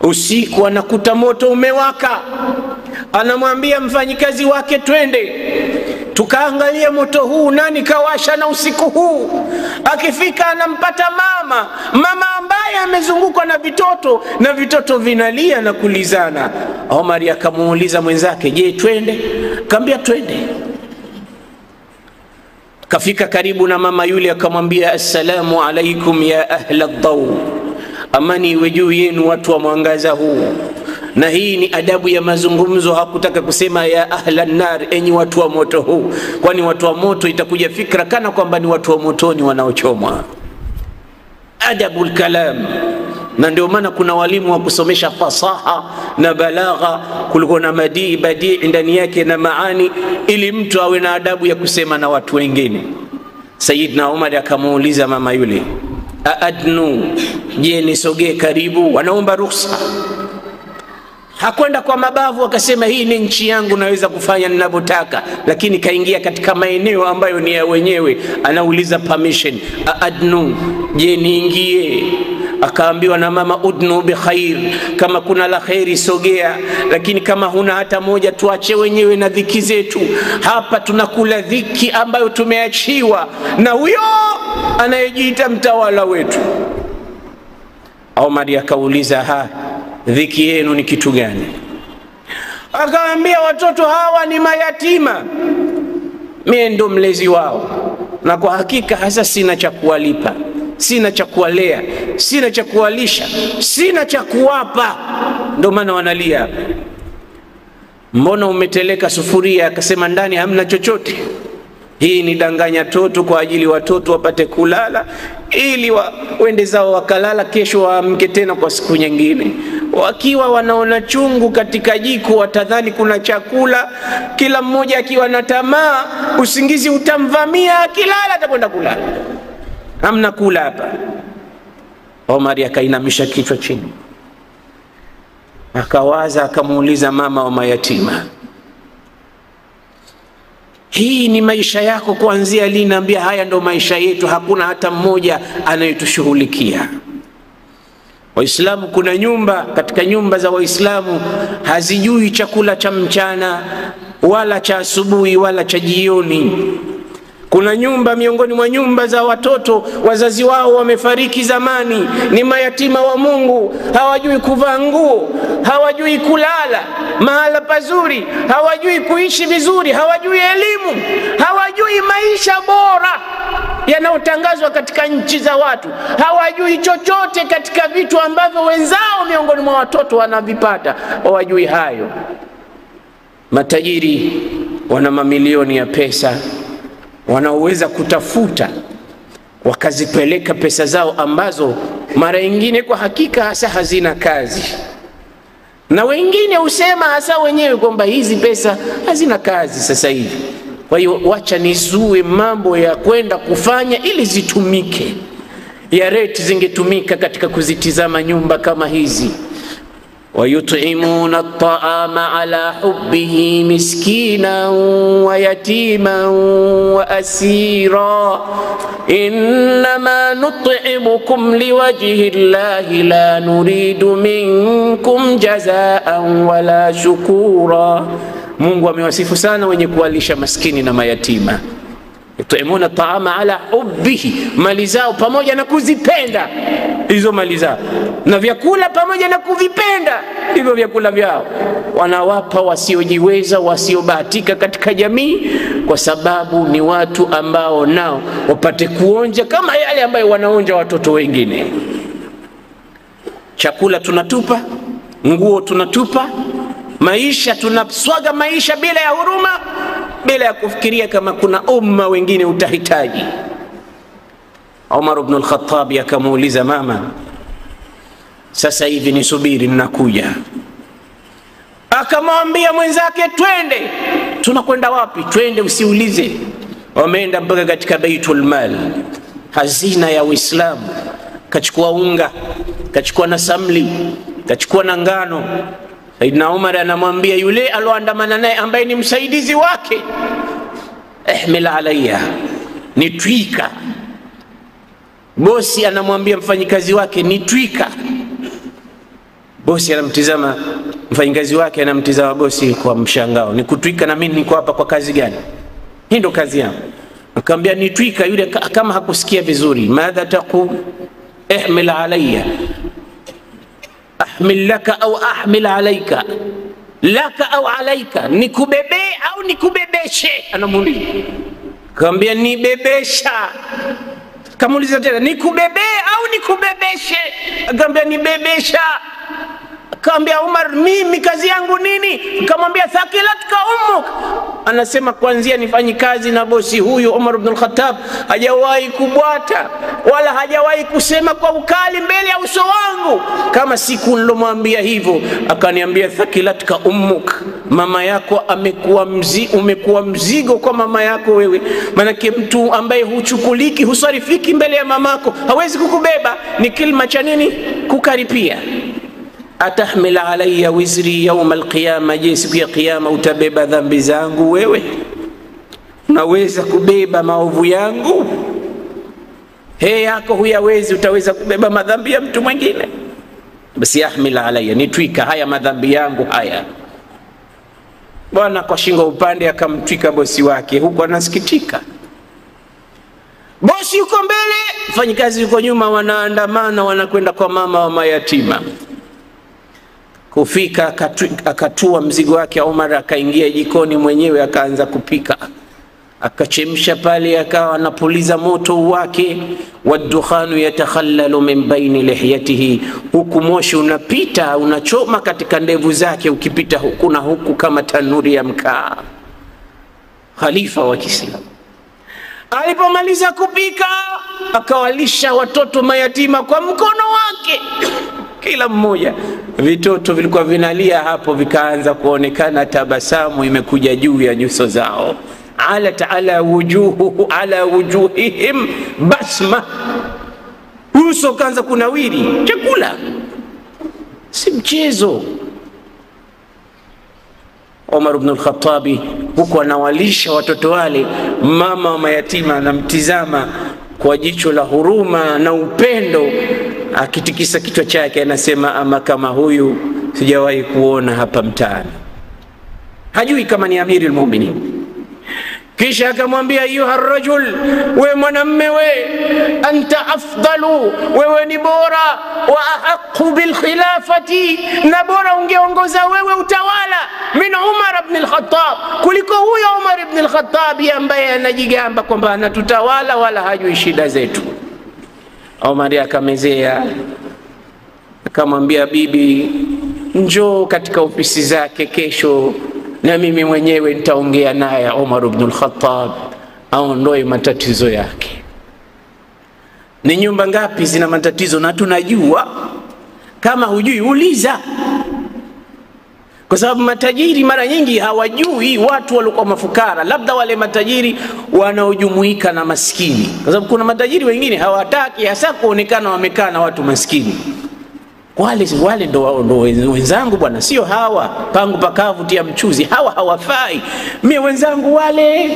Usiku anakuta moto umewaka, anamwambia mfanyikazi wake, twende tukaangalia moto huu, nani kawasha na usiku huu. Akifika anampata mama ambaye amezungukwa na vitoto, na vitoto vinalia na kulizana. Omar akamuuliza mwenzake, je twende? Akamwambia twende. Kafika karibu na mama yule, akamwambia, assalamu alaikum ya ahla ad-daw, amani iwe juu yenu watu wa mwangaza huu. Na hii ni adabu ya mazungumzo, hakutaka kusema ya ahlan nar, enyi watu wa moto huu, kwani watu wa moto itakuja fikra kana kwamba ni watu wa motoni wanaochomwa. Adabul kalam. Na ndio maana kuna walimu wa kusomesha fasaha na balagha, kulikuwa na badii ndani yake na maani, ili mtu awe na adabu ya kusema na watu wengine. Sayyidina Umar akamuuliza mama yule, aadnu, je nisogee karibu? Wanaomba ruhusa. Hakwenda kwa mabavu akasema hii ni nchi yangu, naweza kufanya ninavyotaka, lakini kaingia katika maeneo ambayo ni ya wenyewe, anauliza permission. Aadnu, je niingie? Akaambiwa na mama, udnu bi khair, kama kuna la khairi sogea, lakini kama huna hata moja tuache wenyewe na dhiki zetu. Hapa tunakula dhiki ambayo tumeachiwa na huyo anayejiita mtawala wetu. Umar akauliza, dhiki yenu ni kitu gani? Akaambia, watoto hawa ni mayatima, mimi ndo mlezi wao, na kwa hakika hasa sina cha kuwalipa, sina cha kuwalea, sina cha kuwalisha, sina cha kuwapa, ndio maana wanalia. Mbona umeteleka sufuria? Akasema, ndani hamna chochote. Hii ni danganya toto kwa ajili watoto wapate kulala, ili wende zao wakalala, kesho waamke tena kwa siku nyingine. Wakiwa wanaona chungu katika jiko watadhani kuna chakula, kila mmoja akiwa na tamaa, usingizi utamvamia, akilala atakwenda kulala. Hamna kula hapa. Omar akainamisha kichwa chini, akawaza, akamuuliza mama wa mayatima, hii ni maisha yako kuanzia lini? Ambia, haya ndo maisha yetu, hakuna hata mmoja anayetushughulikia. Waislamu, kuna nyumba katika nyumba za Waislamu hazijui chakula cha mchana wala cha asubuhi wala cha jioni. Kuna nyumba miongoni mwa nyumba za watoto wazazi wao wamefariki zamani, ni mayatima wa Mungu, hawajui kuvaa nguo, hawajui kulala mahala pazuri, hawajui kuishi vizuri, hawajui elimu, hawajui maisha bora yanayotangazwa katika nchi za watu, hawajui chochote katika vitu ambavyo wenzao miongoni mwa watoto wanavipata, hawajui hayo. Matajiri wana mamilioni ya pesa, wanaoweza kutafuta wakazipeleka pesa zao ambazo mara nyingine kwa hakika hasa hazina kazi, na wengine husema hasa wenyewe kwamba hizi pesa hazina kazi sasa hivi, kwa hiyo wacha nizue mambo ya kwenda kufanya ili zitumike. Ya reti zingetumika katika kuzitizama nyumba kama hizi. ويطعمون الطعام على حبه مسكينا ويتيما وأسيرا إنما نطعمكم لوجه الله لا نريد منكم جزاء ولا شكورا. Mungu amewasifu sana wenye kuwalisha maskini na mayatima. Yutimuna taama ala hubbihi, mali zao pamoja na kuzipenda hizo mali zao, na vyakula pamoja na kuvipenda hivyo vyakula vyao, wanawapa wasiojiweza, wasiobahatika katika jamii, kwa sababu ni watu ambao nao wapate kuonja kama yale ambayo wanaonja watoto wengine. Chakula tunatupa, nguo tunatupa, maisha tunaswaga maisha bila ya huruma, bila ya kufikiria kama kuna umma wengine utahitaji. Umar ibn al-Khattab akamuuliza mama, sasa hivi nisubiri ninakuja. Akamwambia mwenzake, twende. Tunakwenda wapi? Twende, usiulize. Wameenda mpaka katika Baitul Mal, hazina ya Uislamu. Kachukua unga, kachukua na samli, kachukua na ngano. Saidina Umar anamwambia yule aloandamana naye ambaye ni msaidizi wake, ihmil alayya, nitwika. Bosi anamwambia mfanyikazi wake, nitwika. Bosi anamtizama mfanyikazi wake, anamtizama bosi kwa mshangao, nikutwika na mimi niko hapa kwa kazi gani? Hii ndo kazi yangu. Akamwambia nitwika. Yule kama hakusikia vizuri, madha taqul? Ihmil alayya, ahmil laka au ahmil alayka, laka au alayka, nikubebe au nikubebeshe? Anamuuliza. Akamwambia nibebesha. Kamuuliza tena, nikubebe au nikubebeshe? Akamwambia nibebesha. Akamwambia Umar, mimi kazi yangu nini? Akamwambia thaqilatka ummuk. Anasema kuanzia nifanyi kazi na bosi huyu Umar ibn al-Khattab hajawahi kubwata wala hajawahi kusema kwa ukali mbele ya uso wangu kama siku nilomwambia hivyo. Akaniambia thaqilatka ummuk, mama yako umekuwa mzigo kwa mama yako wewe. Manake mtu ambaye huchukuliki, husarifiki mbele ya mamako hawezi kukubeba. Ni kilima cha nini? Kukaripia. Atahmil alayya wizri yawm alqiyama, je siku ya kiyama utabeba dhambi zangu wewe? Unaweza kubeba maovu yangu? Yako huyawezi, utaweza kubeba madhambi ya mtu mwingine? Basi ahmil alayya, nitwika haya madhambi yangu haya. Bwana kwa shingo upande akamtwika bosi wake, huko anasikitika. Bosi yuko mbele, mfanyikazi yuko nyuma, wanaandamana wanakwenda kwa mama wa mayatima. Kufika akatua mzigo wake Umar, akaingia jikoni mwenyewe akaanza kupika. Akachemsha pale, akawa anapuliza moto wake. Wadukhanu yatakhallalu min baini lihiyatihi, huku moshi unapita unachoma katika ndevu zake, ukipita huku na huku kama tanuri ya mkaa. Khalifa wa Kiislamu alipomaliza kupika, akawalisha watoto mayatima kwa mkono wake, kila mmoja. Vitoto vilikuwa vinalia hapo, vikaanza kuonekana tabasamu imekuja juu ya nyuso zao. Ala wujuhihim basma, uso kaanza kunawiri. Chakula si mchezo. Umar ibn al-Khattab huko anawalisha watoto wale, mama wa mayatima anamtizama kwa jicho la huruma na upendo, akitikisa kichwa chake anasema, ama kama huyu sijawahi kuona hapa mtaani. Hajui kama ni Amirul Mu'minin. Kisha akamwambia, ayuha rajul, we mwanamme we, anta afdalu, wewe ni bora, wa ahqqu bil khilafati, na bora ungeongoza wewe utawala, min Umar ibn al-Khattab, kuliko huyo Umar ibn al-Khattab ambaye anajigamba kwamba anatutawala wala hajui shida zetu. Umar akamezea, akamwambia, bibi njoo katika ofisi zake kesho, na mimi mwenyewe nitaongea naye Umar ibn al-Khattab aondoe matatizo yake. Ni nyumba ngapi zina matatizo na tunajua? Kama hujui uliza, kwa sababu matajiri mara nyingi hawajui watu walikuwa mafukara, labda wale matajiri wanaojumuika na maskini, kwa sababu kuna matajiri wengine hawataki hasa kuonekana wamekaa na watu maskini. Wale ndo wenzangu bwana, sio hawa pangu pakavu tia mchuzi, hawa hawafai. Mimi wenzangu wale,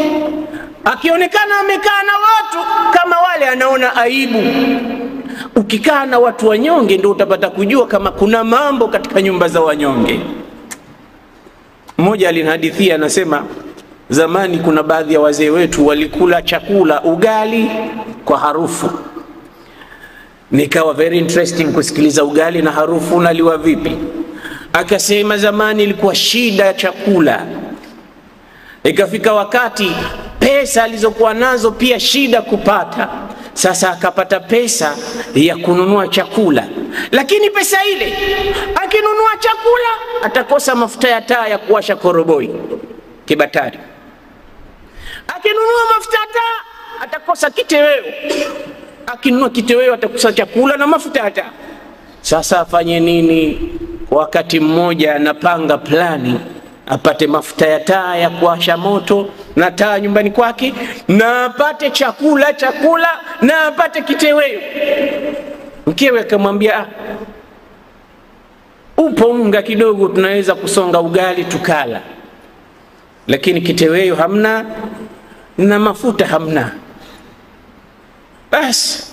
akionekana amekaa na watu kama wale anaona aibu. Ukikaa na watu wanyonge ndio utapata kujua kama kuna mambo katika nyumba za wanyonge. Mmoja alinihadithia, anasema zamani kuna baadhi ya wazee wetu walikula chakula ugali kwa harufu. Nikawa very interesting kusikiliza ugali na harufu unaliwa vipi. Akasema zamani ilikuwa shida ya chakula, ikafika wakati pesa alizokuwa nazo pia shida kupata. Sasa akapata pesa ya kununua chakula, lakini pesa ile akinunua chakula atakosa mafuta ya taa ya kuwasha koroboi kibatari, akinunua mafuta ya taa atakosa kiteweo, akinunua kiteweo atakosa chakula na mafuta ya taa. Sasa afanye nini? Wakati mmoja anapanga plani apate mafuta ya taa ya kuwasha moto na taa nyumbani kwake, na apate chakula na apate kiteweo. Mkewe akamwambia, upo unga kidogo tunaweza kusonga ugali tukala, lakini kiteweo hamna na mafuta hamna. Basi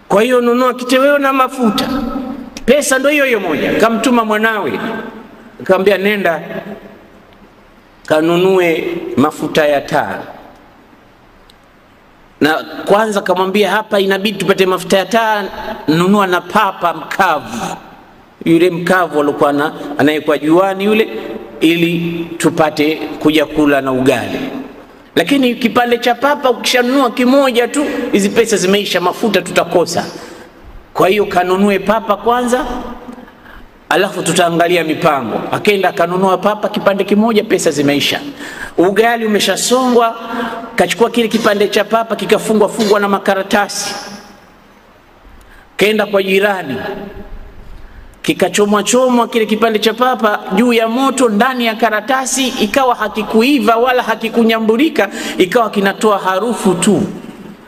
kwa hiyo nunua kiteweo na mafuta, pesa ndio hiyo moja. Kamtuma mwanawe, akamwambia nenda kanunue mafuta ya taa. Na kwanza kamwambia, hapa inabidi tupate mafuta ya taa, nunua na papa mkavu, yule mkavu alikuwa anayekuwa juani yule, ili tupate kuja kula na ugali. Lakini kipande cha papa ukishanunua kimoja tu, hizi pesa zimeisha, mafuta tutakosa. Kwa hiyo kanunue papa kwanza, alafu tutaangalia mipango. Akaenda kanunua papa kipande kimoja, pesa zimeisha. Ugali umeshasongwa, kachukua kile kipande cha papa kikafungwa na makaratasi. Kaenda kwa jirani, kikachomwa kile kipande cha papa juu ya moto ndani ya karatasi, ikawa hakikuiva wala hakikunyambulika, ikawa kinatoa harufu tu.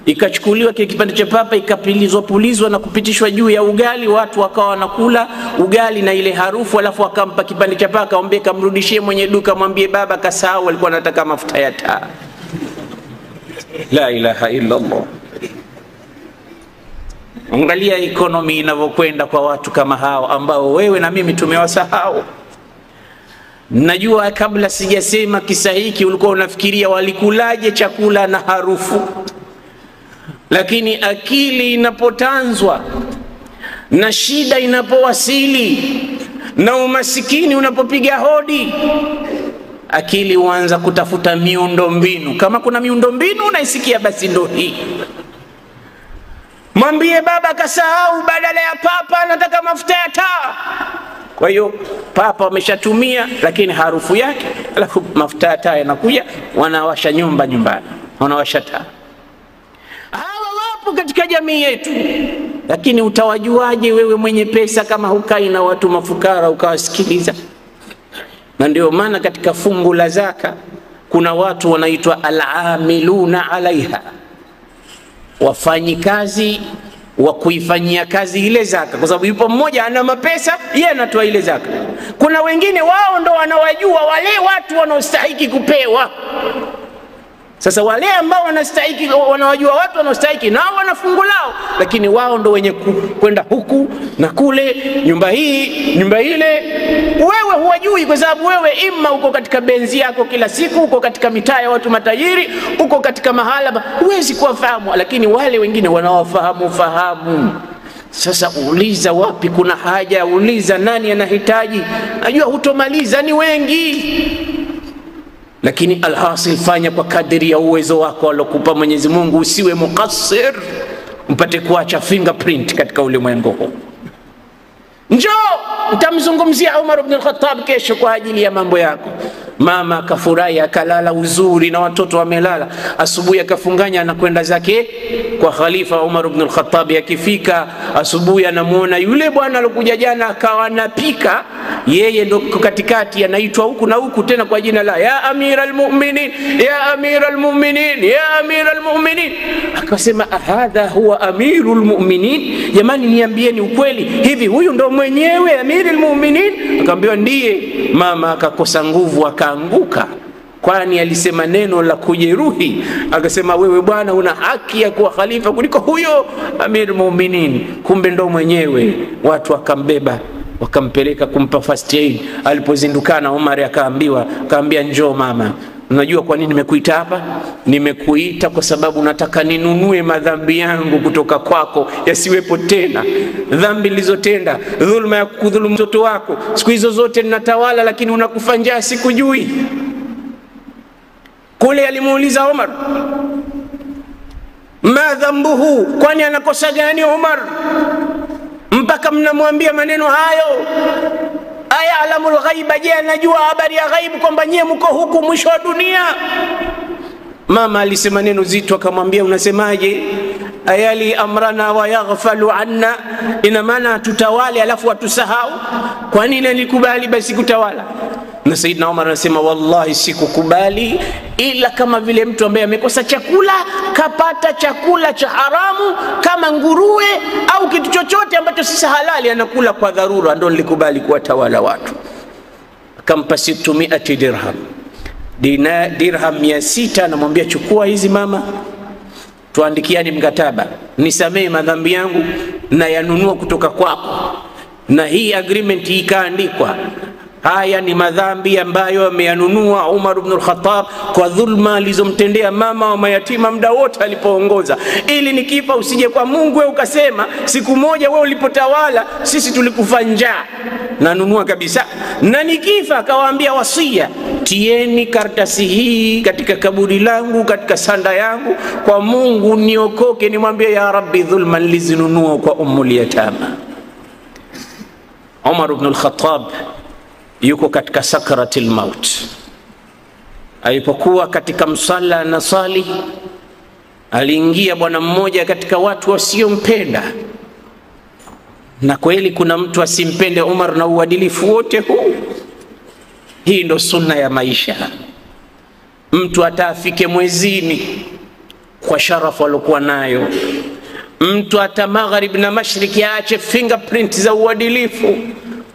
Ikachukuliwa kile kipande cha papa ikapulizwa na kupitishwa juu ya ugali, watu wakawa wanakula ugali na ile harufu, alafu akampa kipande cha papa, akamwambia kamrudishie mwenye duka, mwambie baba kasahau alikuwa anataka mafuta ya taa. La ilaha illa Allah. Angalia economy inavyokwenda kwa watu kama hao ambao wewe na mimi tumewasahau. Najua kabla sijasema kisa hiki ulikuwa unafikiria walikulaje chakula na harufu. Lakini akili inapotanzwa na shida inapowasili na umasikini unapopiga hodi, akili huanza kutafuta miundombinu. Kama kuna miundombinu unaisikia, basi ndo hii. Mwambie baba kasahau, badala ya papa anataka mafuta ya taa. Kwa hiyo papa wameshatumia, lakini harufu yake, alafu mafuta ya taa yanakuja, wanawasha nyumbani, wanawasha taa. Hawa wapo katika jamii yetu, lakini utawajuaje wewe mwenye pesa kama hukai na watu mafukara ukawasikiliza? Na ndio maana katika fungu la zaka kuna watu wanaitwa al-amiluna alaiha, wafanyikazi wa kuifanyia kazi ile zaka, kwa sababu yupo mmoja ana mapesa, yeye anatoa ile zaka. Kuna wengine wao ndo wanawajua wale watu wanaostahili kupewa. Sasa wale ambao wanastahili, wanawajua watu wanaostahili, nao wana fungu lao, lakini wao ndo wenye kwenda huku na kule, nyumba hii nyumba ile. Wewe huwajui kwa sababu wewe ima uko katika benzi yako kila siku, uko katika mitaa ya watu matajiri, uko katika mahala, huwezi kuwafahamu, lakini wale wengine wanawafahamu. Sasa uliza wapi kuna haja, uliza nani anahitaji. Najua hutomaliza, ni wengi, lakini alhasil fanya kwa kadiri ya uwezo wako alokupa Mwenyezi Mungu. Usiwe mukassir mpate kuacha fingerprint katika ulimwengu huu. Njoo nitamzungumzia Umar ibn al-Khattab kesho kwa ajili ya mambo yako. Mama akafurahi, akalala uzuri na watoto wamelala. Asubuhi akafunganya anakwenda zake kwa Khalifa Umar ibn al-Khattab. Akifika asubuhi anamuona yule bwana alokuja jana akawa anapika, yeye ndo katikati, anaitwa huku na huku tena kwa jina la ya amiral mu'minin, ya amiral mu'minin, ya amiral mu'minin. Akasema hadha huwa amirul mu'minin, jamani niambieni ukweli, hivi huyu ndo mwenyewe amirul mu'minin? Akamwambia ndiye. Mama akakosa nguvu, akaanguka, kwani alisema neno la kujeruhi. Akasema wewe bwana una haki ya kuwa khalifa kuliko huyo amirul mu'minin, kumbe ndo mwenyewe. Watu wakambeba wakampeleka kumpa first aid. Alipozindukana Umar akaambia njoo mama, unajua kwa nini nimekuita hapa? Nimekuita kwa sababu nataka ninunue madhambi yangu kutoka kwako, yasiwepo tena. Dhambi nilizotenda, dhulma ya kudhulumu mtoto wako, siku hizo zote ninatawala, lakini unakufa njaa sikujui. Kule alimuuliza Umar, ma dhambuhu, kwani anakosa gani Umar mpaka mnamwambia maneno hayo? Aya alamul ghaiba, je anajua habari ya ghaibu kwamba nyie mko huku mwisho wa dunia? Mama alisema neno zito, akamwambia unasemaje? Ayali amrana wa yaghfalu anna, ina maana tutawale alafu watusahau? Kwa nini nilikubali basi kutawala? Na Saidna Umar anasema wallahi sikukubali ila kama vile mtu ambaye amekosa chakula kapata chakula cha haramu kama nguruwe au kitu chochote ambacho si halali anakula kwa dharura, ndio nilikubali kuwatawala watu. Akampa 600 dirham, dirham 600, anamwambia chukua hizi mama, tuandikiani mkataba, nisamee madhambi yangu na yanunua kutoka kwako. Na hii agreement ikaandikwa. Haya ni madhambi ambayo ameyanunua Umar ibn al-Khattab kwa dhulma alizomtendea mama wa mayatima muda wote alipoongoza. Ili nikifa usije kwa Mungu wewe ukasema siku moja wewe ulipotawala sisi tulikufa njaa. Nanunua kabisa. Na nikifa akawaambia wasia, tieni karatasi hii katika kaburi langu, katika sanda yangu, kwa Mungu niokoke, nimwambie ya Rabbi dhulma nilizinunua kwa ummul yatama. Umar ibn al-Khattab yuko katika sakaratil maut. Alipokuwa katika msala na sali, aliingia bwana mmoja katika watu wasiompenda. Na kweli kuna mtu asimpende Umar na uadilifu wote huu? Hii ndo sunna ya maisha. Mtu atafike mwezini kwa sharafu alokuwa nayo. Mtu ata magharib na mashariki aache fingerprint za uadilifu.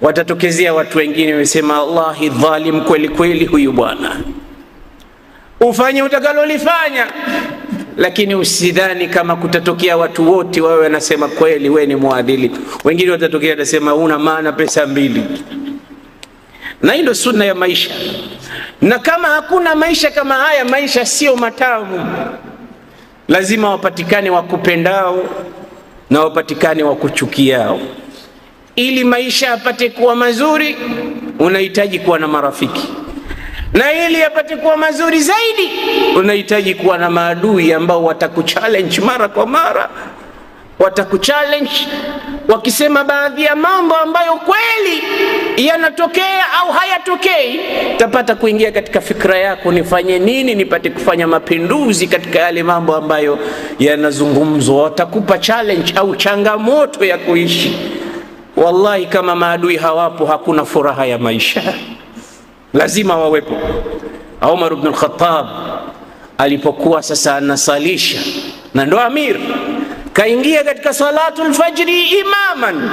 Watatokezea watu wengine wamesema Allahi dhalim kweli kweli huyu bwana. Ufanye utakalolifanya, lakini usidhani kama kutatokea watu wote wawe wanasema kweli wewe ni muadili. Wengine watatokea watasema una maana pesa mbili. Na hii ndio sunna ya maisha. Na kama hakuna maisha kama haya, maisha sio matamu. Lazima wapatikane wakupendao na wapatikane wakuchukiao. Ili maisha yapate kuwa mazuri, unahitaji kuwa na marafiki. Na ili yapate kuwa mazuri zaidi, unahitaji kuwa na maadui ambao watakuchallenge mara kwa mara. Watakuchallenge wakisema baadhi ya mambo ambayo kweli yanatokea au hayatokei, tapata kuingia katika fikra yako, nifanye nini nipate kufanya mapinduzi katika yale mambo ambayo yanazungumzwa. Watakupa challenge au changamoto ya kuishi. Wallahi kama maadui hawapo hakuna furaha ya maisha. Lazima wawepo. Umar ibn al-Khattab alipokuwa sasa anasalisha na ndo amir, kaingia katika salatul fajri imaman.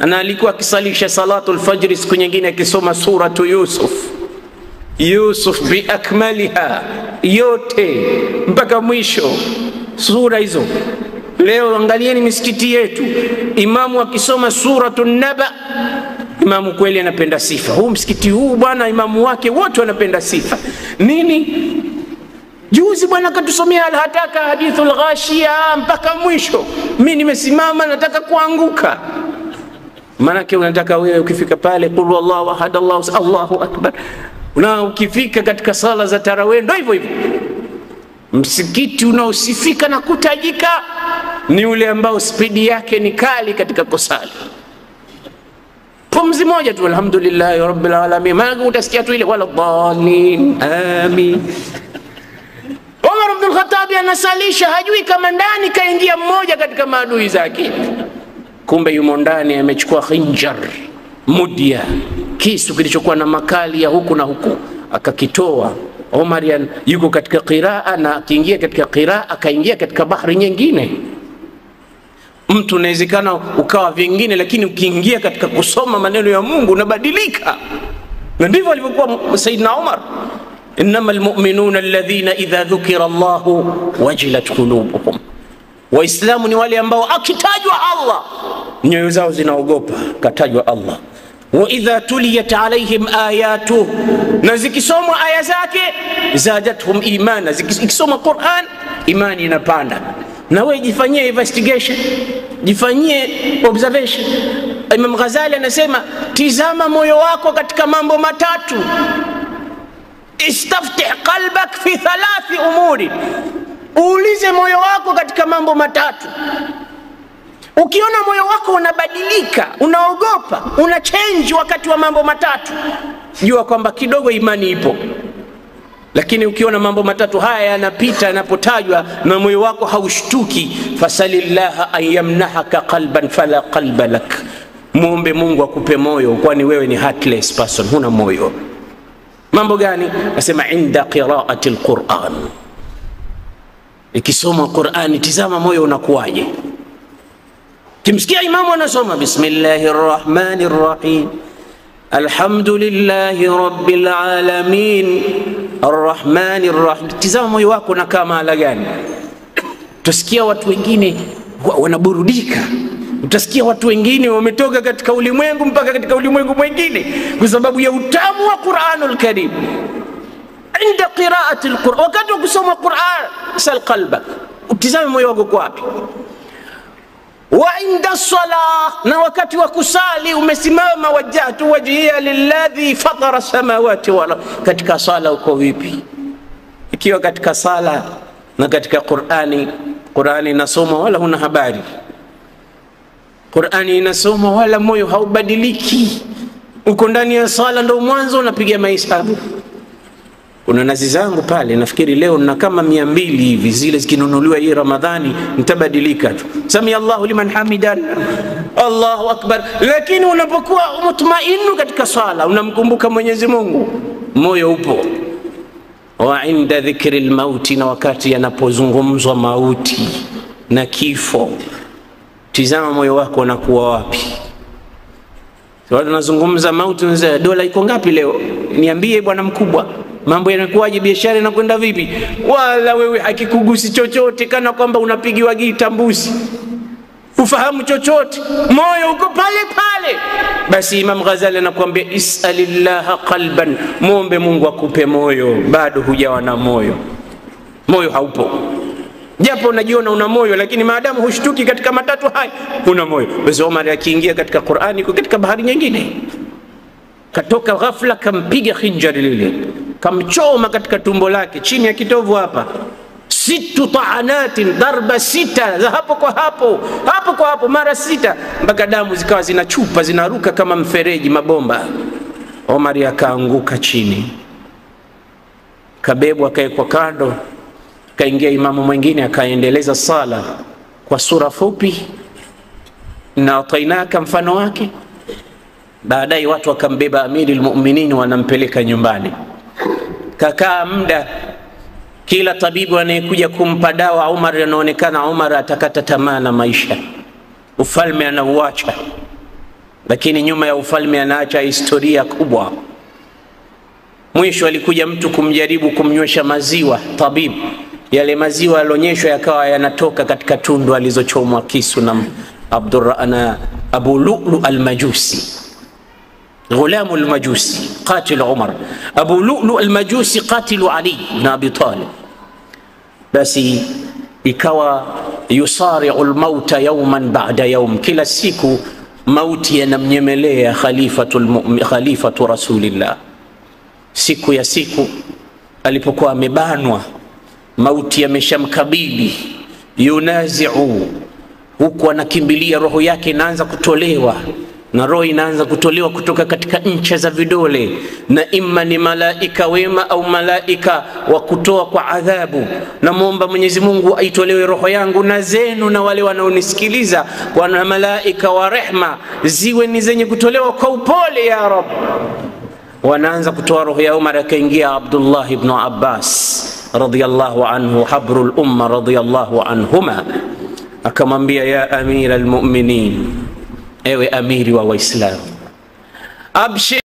Ana alikuwa akisalisha salatul fajri, siku nyingine akisoma suratu Yusuf bi akmaliha, yote mpaka mwisho sura hizo. Leo angalieni misikiti yetu, imamu akisoma suratun Naba, imamu kweli anapenda sifa. Huu msikiti huu bwana, imamu wake wote wanapenda sifa. Nini? Juzi bwana katusomea al-hataka hadithul ghashia mpaka mwisho. Mimi nimesimama nataka kuanguka. Manake unataka wewe ukifika pale qul wallahu ahad Allahu akbar. Na ukifika katika sala za tarawih ndio hivyo hivyo. Msikiti unaosifika na kutajika ni ule ambao spidi yake ni kali katika kusali. Pumzi moja tu alhamdulillah rabbil alamin, maana utasikia tu ile wala dhalin amin. Umar ibn al-Khattab anasalisha, hajui kama ndani kaingia mmoja katika maadui zake. Kumbe yumo ndani amechukua khinjar, mudia, kisu kilichokuwa na makali ya huku na huku, akakitoa. Umar yuko katika qiraa, na akiingia katika qiraa akaingia katika bahari nyingine. Mtu unawezekana ukawa vingine, lakini ukiingia katika kusoma maneno ya Mungu unabadilika. Na ndivyo alivyokuwa Sayyidina Umar. Innamal mu'minuna alladhina idha dhukira Allahu wajilat qulubuhum. Waislamu ni wale ambao akitajwa Allah nyoyo zao zinaogopa. Katajwa Allah. Wa idha tuliyat alaihim ayatuhu, na zikisomwa aya zake zadatuhum imana. Zikisomwa Qur'an imani inapanda. Na wewe jifanyie investigation, jifanyie observation. Imam Ghazali anasema tizama moyo wako katika mambo matatu. Istaftih qalbak fi 3 umuri. Uulize moyo wako katika mambo matatu. Ukiona moyo wako unabadilika, unaogopa, una change wakati wa mambo matatu, jua kwamba kidogo imani ipo. Lakini ukiona mambo matatu haya yanapita, yanapotajwa na moyo wako haushtuki, fasalillaha an yamnahaka qalban fala qalba lak. Muombe Mungu akupe moyo, kwani wewe ni heartless person, huna moyo. Mambo gani? Nasema inda qiraati alquran. Ikisoma Qur'ani tizama moyo unakuwaje. Kimsikia imamu anasoma bismillahirrahmanirrahim, alhamdulillahi rabbil alamin arrahmanirrahim, tizama moyo wako na kama ala gani. Tusikia watu wengine wanaburudika, Utasikia watu wengine wametoka katika ulimwengu mpaka katika ulimwengu mwingine kwa sababu ya utamu wa Qur'anul Karim. Inda qira'ati al-Qur'an, wakati wa kusoma Qur'an, sal qalbak, utizame moyo wako kwa wapi. Wa inda salah, na wakati wa kusali umesimama, wajjahtu wajhiya lilladhi fatara samawati wal ardh, katika sala uko vipi? Ikiwa katika sala na katika Qur'ani inasoma wala huna habari, Qur'ani inasoma wala moyo haubadiliki, uko ndani ya sala ndo mwanzo unapiga mahesabu. Kuna nazi zangu pale, nafikiri leo na kama 200 hivi, zile zikinunuliwa hii Ramadhani nitabadilika tu. Sami Allahu liman hamidan, Allahu akbar. Lakini unapokuwa mutmainu katika sala, unamkumbuka Mwenyezi Mungu, moyo upo. Wa inda dhikri al-mauti, na wakati yanapozungumzwa mauti na kifo, tizama moyo wako unakuwa wapi. Sasa tunazungumza mauti, dola iko ngapi leo? Niambie bwana mkubwa, mambo yanakuwaje, biashara inakwenda vipi? Wala wewe hakikugusi chochote, kana kwamba unapigiwa gita mbuzi, ufahamu chochote, moyo uko pale pale. Basi Imam Ghazali anakuambia is'alillaha qalban, muombe Mungu akupe moyo. Bado hujawa na moyo, moyo haupo, japo unajiona una moyo, lakini maadamu hushtuki katika matatu haya una moyo. Basi Omar akiingia katika Qur'ani kwa katika bahari nyingine, katoka ghafla kampiga khinjari lile, kamchoma katika tumbo lake chini ya kitovu hapa, 6 ta'anatin, darba 6 za hapo kwa hapo mara 6, mpaka damu zikawa zinachupa zinaruka kama mfereji, mabomba. Omar akaanguka chini, kabebwa akaekwa kando, kaingia imamu mwingine akaendeleza sala kwa sura fupi na atainaka mfano wake. Baadaye watu wakambeba Amiri al-Mu'minin, wanampeleka nyumbani. Kakaa muda, kila tabibu anayekuja kumpa dawa Umar, anaonekana Umar atakata tamaa na maisha, ufalme anauacha, lakini nyuma ya ufalme anaacha historia kubwa. Mwisho alikuja mtu kumjaribu kumnywesha maziwa, tabibu. Yale maziwa yalonyeshwa yakawa yanatoka katika tundu alizochomwa kisu na Abu Lu'lu al-Majusi, غلام المجوسي قاتل عمر، أبو لؤلؤ المجوسي قاتل علي بن أبي طالب. بس ikawa yusari'u al-mauta yawman ba'da yawm, kila siku mauti yanamnyemelea khalifatu rasulillah. Siku ya siku alipokuwa amebanwa, mauti yameshamkabili, yunazi'u, huku anakimbilia, roho yake inaanza kutolewa, na roho inaanza kutolewa kutoka katika ncha za vidole, na imma ni malaika wema au malaika wa kutoa kwa adhabu. Na muomba Mwenyezi Mungu aitolewe roho yangu na zenu na wale wanaonisikiliza, kwa malaika wa rehma ziwe ni zenye kutolewa kwa upole ya Rabb. Wanaanza kutoa roho ya Umar, akaingia Abdullah ibn Abbas radiyallahu anhu, habrul umma radiyallahu anhuma, akamwambia ya Amir al-Mu'minin, ewe amiri wa Waislamu, abshir